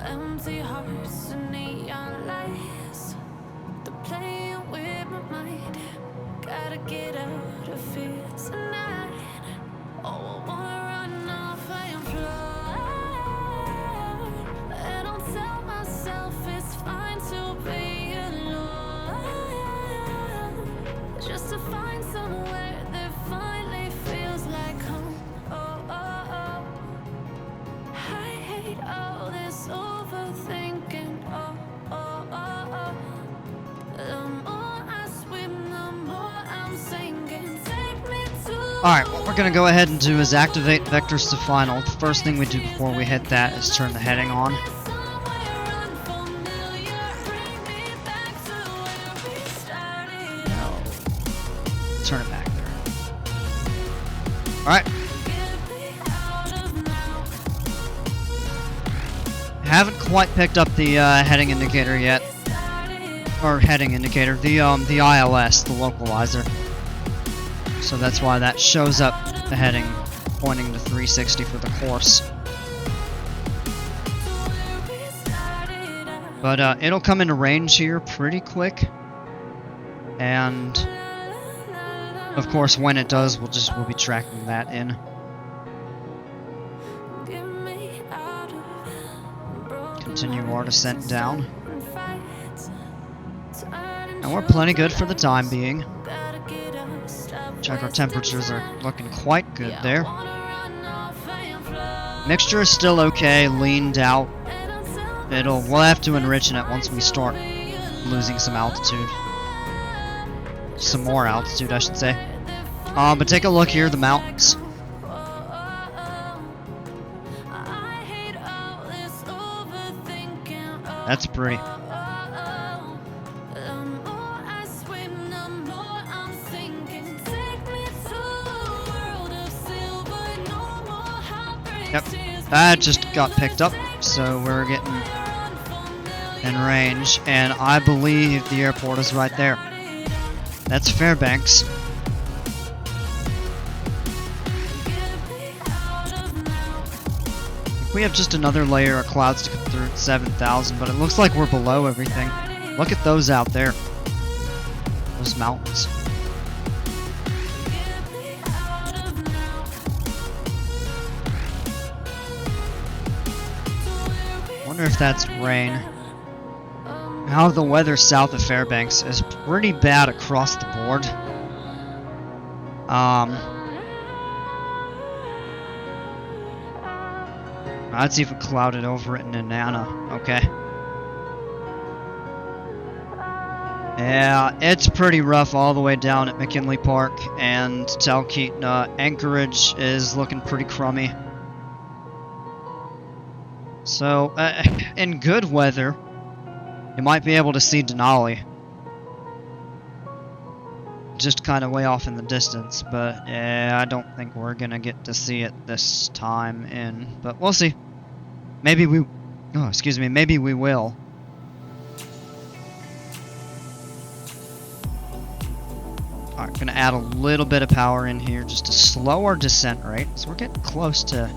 Empty hearts and neon lights. They're playing with my mind. Gotta get out of here tonight. Oh, I wanna run off and fly. And I'll tell myself it's fine to be alone. Just to find somewhere that finally feels like home. Oh, oh, oh. I hate all this overthinking. Oh, oh, oh, oh. The more I swim, the more I'm sinking. Take me to. Alright, what we're gonna go ahead and do is activate vectors to final. The first thing we do before we hit that is turn the heading on. Somewhere unfamiliar, bring me back to where we started. Turn it back there. Alright, Get me out of now. haven't quite picked up the heading indicator yet. Or heading indicator, the ILS, the localizer. So that's why that shows up the heading pointing to 360 for the course. But it'll come into range here pretty quick. And of course when it does, we'll be tracking that in. Get me out of broken Continue our descent down. and fights. And we're plenty good for the time being. Gotta get up, stop Check our wasting temperatures are time. looking quite good Yeah, I there. wanna run off and fly. Mixture is still okay, leaned out. And I'll tell We'll have to enrich in it once we start losing some altitude. Some more altitude, I should say. But take a look here, the mountains. That's pretty. Yep, that just got picked up, so we're getting in range, and I believe the airport is right there. That's Fairbanks. We have just another layer of clouds to come through at 7,000, but it looks like we're below everything. Look at those out there. Those mountains. Wonder if that's rain. Now the weather south of Fairbanks is pretty bad across the board. That's even clouded over it in Inanna. Okay. Yeah, it's pretty rough all the way down at McKinley Park and Talkeetna. Anchorage is looking pretty crummy. So, in good weather, you might be able to see Denali. Just kind of way off in the distance, but yeah, I don't think we're gonna get to see it this time in, but we'll see. Maybe we, oh, excuse me, maybe we will. Alright, gonna add a little bit of power in here just to slow our descent rate, so we're getting close to...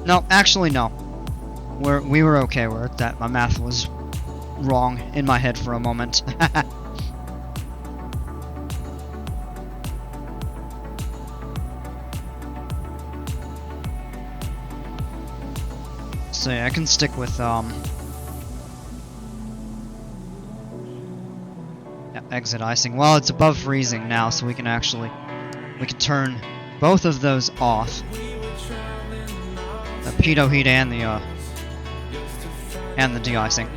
No, actually no. We were okay with that. My math was wrong in my head for a moment. So yeah, I can stick with yeah, exit icing. Well, it's above freezing now, so we can turn both of those off. The pitot heat and the de-icing.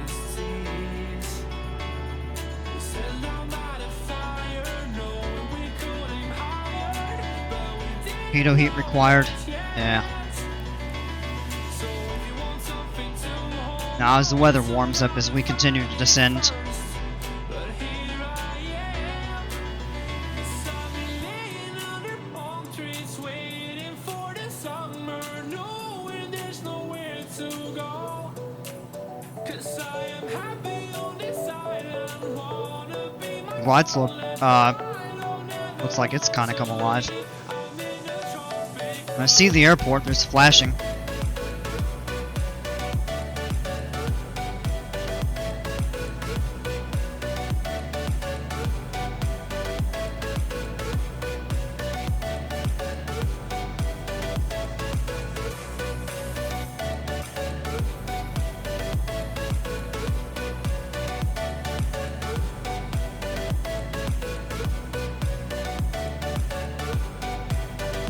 Pitot heat required. Yeah. Now as the weather warms up, as we continue to descend, glide slope looks like it's kind of come alive. When I see the airport, there's flashing.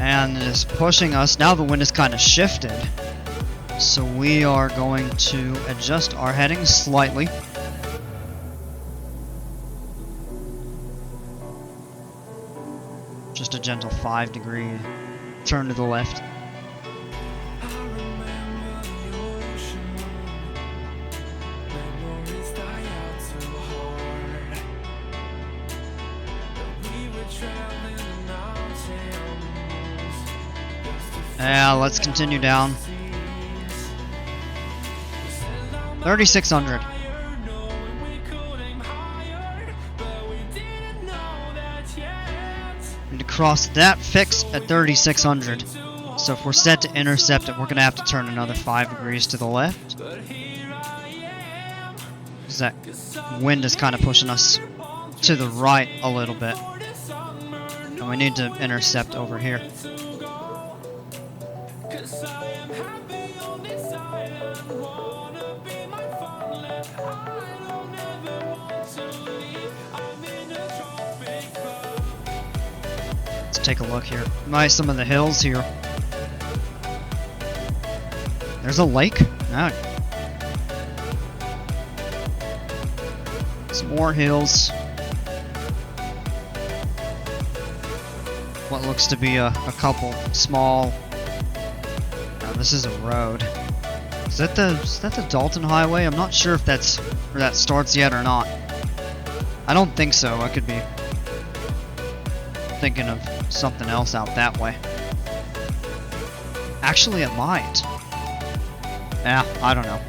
And it is pushing us. Now the wind is kind of shifted. So we are going to adjust our heading slightly. Just a gentle 5-degree turn to the left. Yeah, let's continue down. 3,600. And to cross that fix at 3,600. So if we're set to intercept it, we're going to have to turn another 5 degrees to the left. Because that wind is kind of pushing us to the right a little bit. And we need to intercept over here. Take a look here. Nice, some of the hills here. There's a lake? No. Some more hills. What looks to be a couple small... No, this is a road. Is that the Dalton Highway? I'm not sure if that's where that starts yet or not. I don't think so. I could be thinking of something else out that way. Actually, it might. Yeah, I don't know.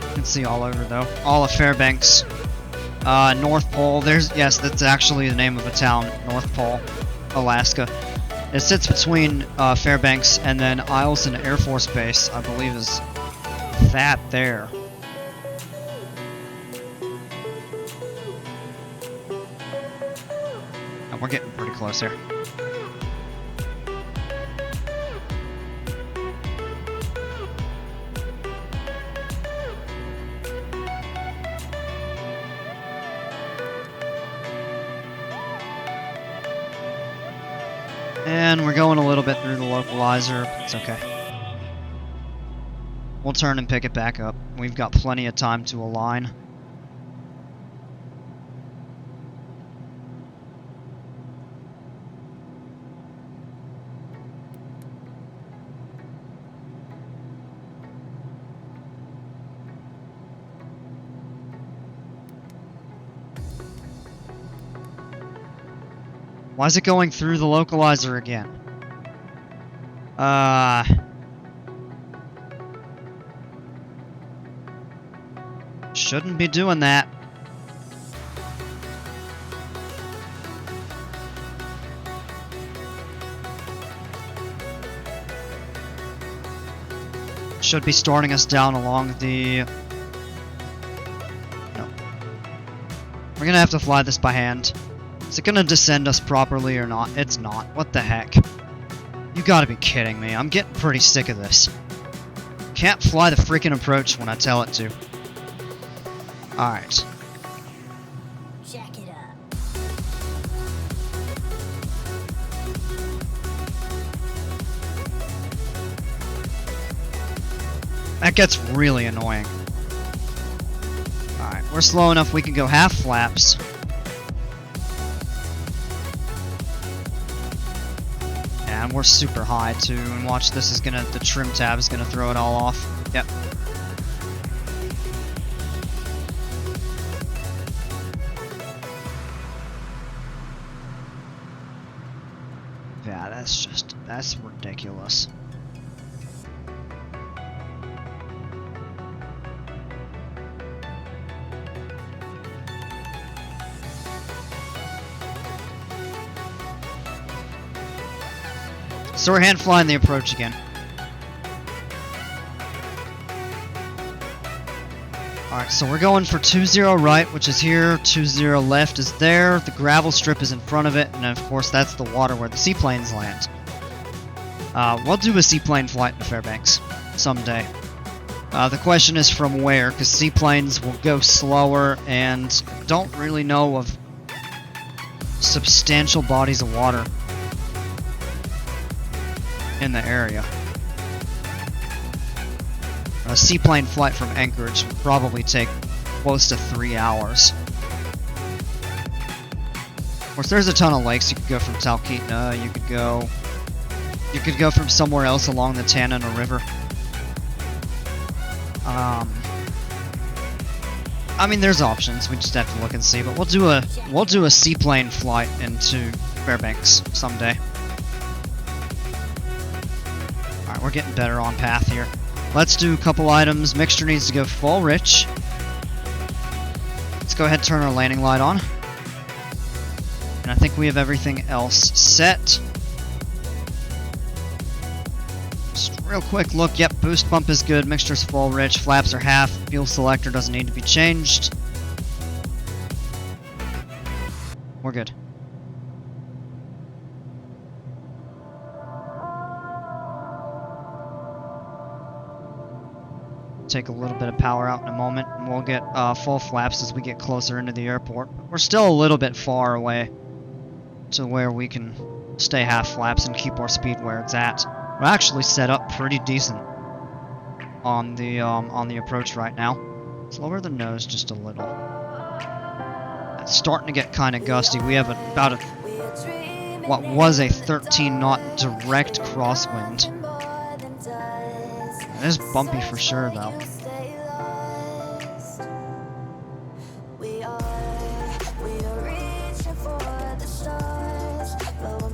You can see all over though. All of Fairbanks. North Pole. Yes, that's actually the name of a town. North Pole, Alaska. It sits between Fairbanks and then Eielson Air Force Base, I believe is that there. And we're getting pretty close here. And we're going a little bit through the localizer. It's okay. We'll turn and pick it back up. We've got plenty of time to align. Why is it going through the localizer again? Shouldn't be doing that. Should be starting us down along the... No. We're gonna have to fly this by hand. Is it gonna descend us properly or not? It's not. What the heck? You gotta be kidding me. I'm getting pretty sick of this. Can't fly the freaking approach when I tell it to. Alright. Jack it up. That gets really annoying. Alright, we're slow enough we can go half flaps. And we're super high too, and watch this is gonna, the trim tab is gonna throw it all off. Yep. Yeah, that's ridiculous. So we're hand flying the approach again. Alright, so we're going for 2-0 right, which is here, 2-0 left is there, the gravel strip is in front of it, and of course that's the water where the seaplanes land. We'll do a seaplane flight in Fairbanks someday. The question is from where, because seaplanes will go slower and don't really know of substantial bodies of water in the area. A seaplane flight from Anchorage would probably take close to 3 hours. Of course, there's a ton of lakes. You could go from Talkeetna, you could go from somewhere else along the Tanana River. I mean, there's options. We just have to look and see. But we'll do a seaplane flight into Fairbanks someday. Alright, we're getting better on path here. Let's do a couple items. Mixture needs to go full rich. Let's go ahead and turn our landing light on. And I think we have everything else set. Just real quick look. Yep, boost pump is good. Mixture's full rich. Flaps are half. Fuel selector doesn't need to be changed. We're good. Take a little bit of power out in a moment, and we'll get full flaps as we get closer into the airport. But we're still a little bit far away to where we can stay half flaps and keep our speed where it's at. We're actually set up pretty decent on the approach right now. Let's lower the nose just a little. It's starting to get kind of gusty. We have about what was a 13 knot direct crosswind. It is bumpy for sure, though.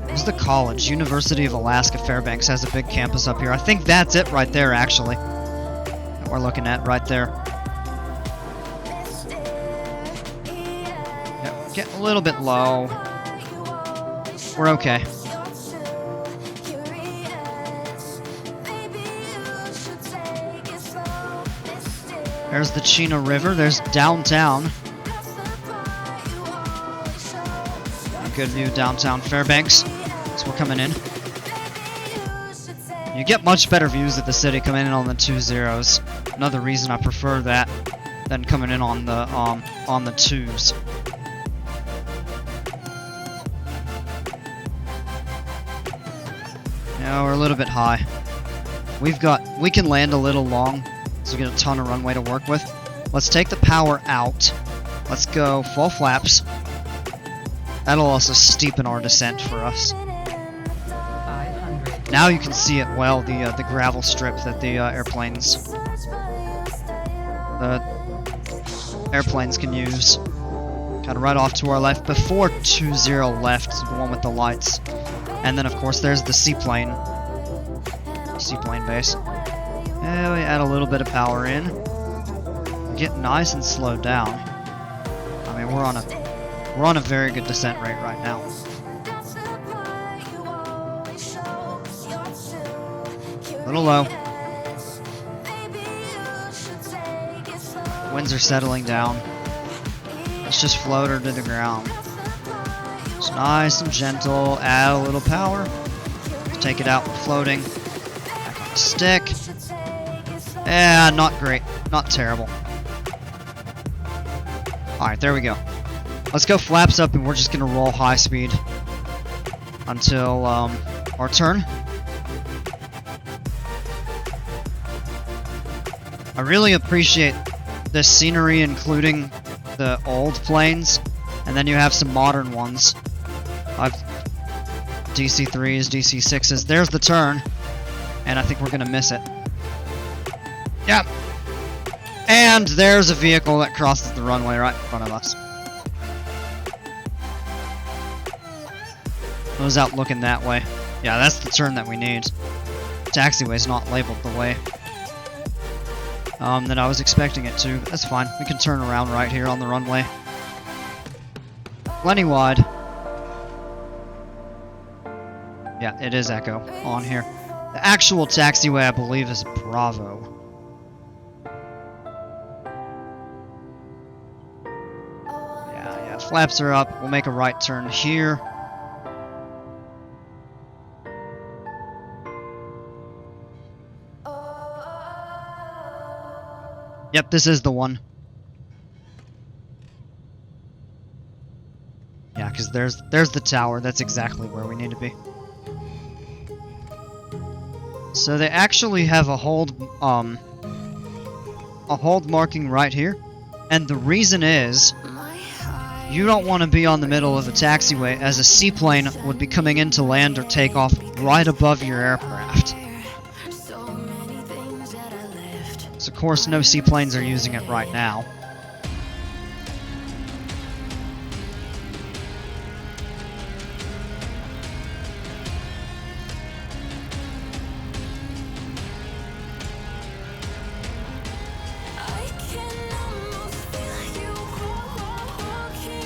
There's the college. University of Alaska Fairbanks has a big campus up here. I think that's it right there, actually. That we're looking at right there. Yep, getting a little bit low. We're okay. There's the Chena River. There's downtown. A good view of downtown Fairbanks. So we're coming in. You get much better views of the city coming in on the 2-0s. Another reason I prefer that than coming in on the 2s. Yeah, we're a little bit high. We can land a little long, so we get a ton of runway to work with. Let's take the power out. Let's go full flaps. That'll also steepen our descent for us. 500. Now you can see it well, the gravel strip that the airplanes can use. Kind of right off to our left before 20 left, the one with the lights. And then of course there's the seaplane base. And we add a little bit of power in. Get nice and slowed down. I mean, we're on a very good descent rate right now. A little low. Winds are settling down. Let's just float her to the ground. It's nice and gentle. Add a little power. Take it out with floating. Back on the stick. Yeah, not great. Not terrible. Alright, there we go. Let's go flaps up and we're just going to roll high speed until our turn. I really appreciate this scenery, including the old planes, and then you have some modern ones. I've DC-3s, DC-6s. There's the turn, and I think we're going to miss it. Yep. And there's a vehicle that crosses the runway right in front of us. Goes out looking that way. Yeah, that's the turn that we need. Taxiway's not labeled the way that I was expecting it to. That's fine. We can turn around right here on the runway. Plenty wide. Yeah, it is Echo on here. The actual taxiway, I believe, is Bravo. Yeah, flaps are up. We'll make a right turn here. Yep, this is the one. Yeah, because there's the tower. That's exactly where we need to be. So they actually have a hold marking right here, and the reason is you don't want to be on the middle of the taxiway, as a seaplane would be coming in to land or take off right above your aircraft. So of course no seaplanes are using it right now.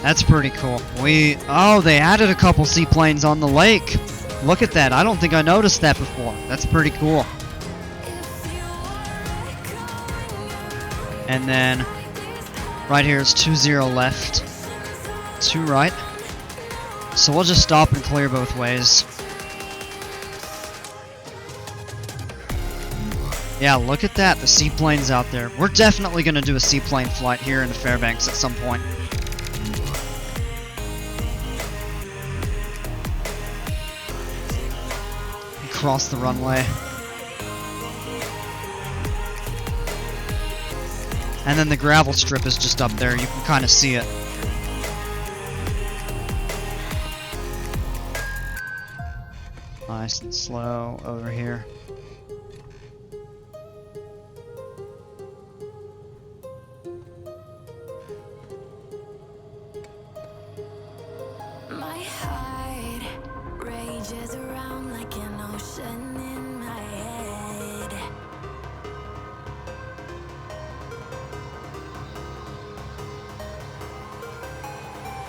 That's pretty cool. They added a couple seaplanes on the lake. Look at that. I don't think I noticed that before. That's pretty cool. And then right here is 20 left. 2 right. So we'll just stop and clear both ways. Yeah, look at that. The seaplanes out there. We're definitely going to do a seaplane flight here in the Fairbanks at some point. Across the runway. And then the gravel strip is just up there. You can kind of see it. Nice and slow over here. My heart rages around like an ocean in my head.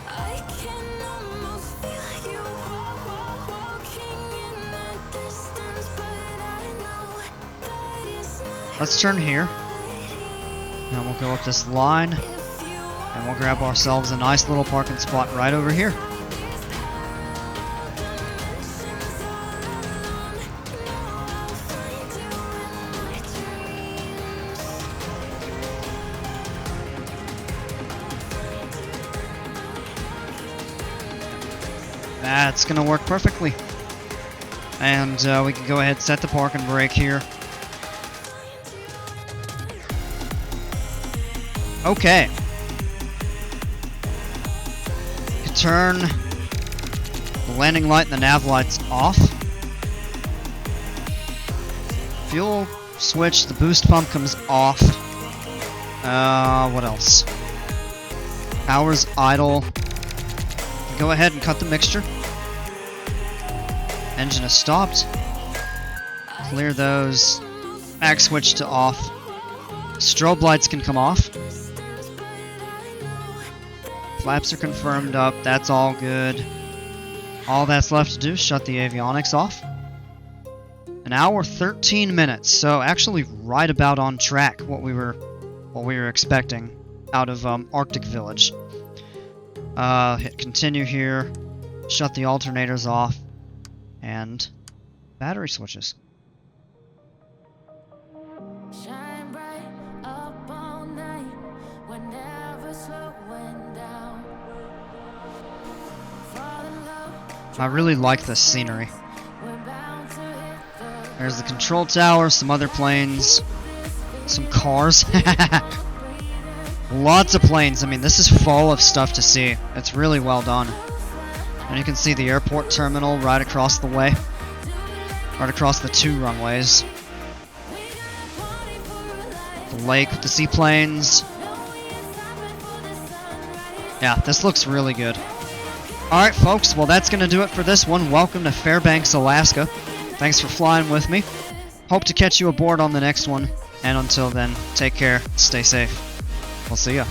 I can almost feel you walking in the distance, but I know that it's not. Let's turn here. And we'll Go up this line, and we'll grab ourselves a nice little parking spot right over here. That's gonna work perfectly. And we can go ahead and set the parking brake here. Okay. You can turn the landing light and the nav lights off. Fuel switch, the boost pump comes off. What else? Power's idle. Go ahead and cut the mixture. Engine is stopped. Clear those. Mag switch to off. Strobe lights can come off. Flaps are confirmed up. That's all good. All that's left to do is shut the avionics off. An hour 13 minutes. So actually right about on track what we were expecting out of Arctic Village. Hit continue here. Shut the alternators off. And battery switches. Shine bright up all night, we're never slowing down. Fall in love, I really like this scenery. we're bound to hit the There's the control tower, some other planes, some cars. Lots of planes. I mean, this is full of stuff to see. It's really well done. And you can see the airport terminal right across the way. Right across the 2 runways. The lake with the seaplanes. Yeah, this looks really good. Alright folks, well that's going to do it for this one. Welcome to Fairbanks, Alaska. Thanks for flying with me. Hope to catch you aboard on the next one. And until then, take care, stay safe. We'll see ya.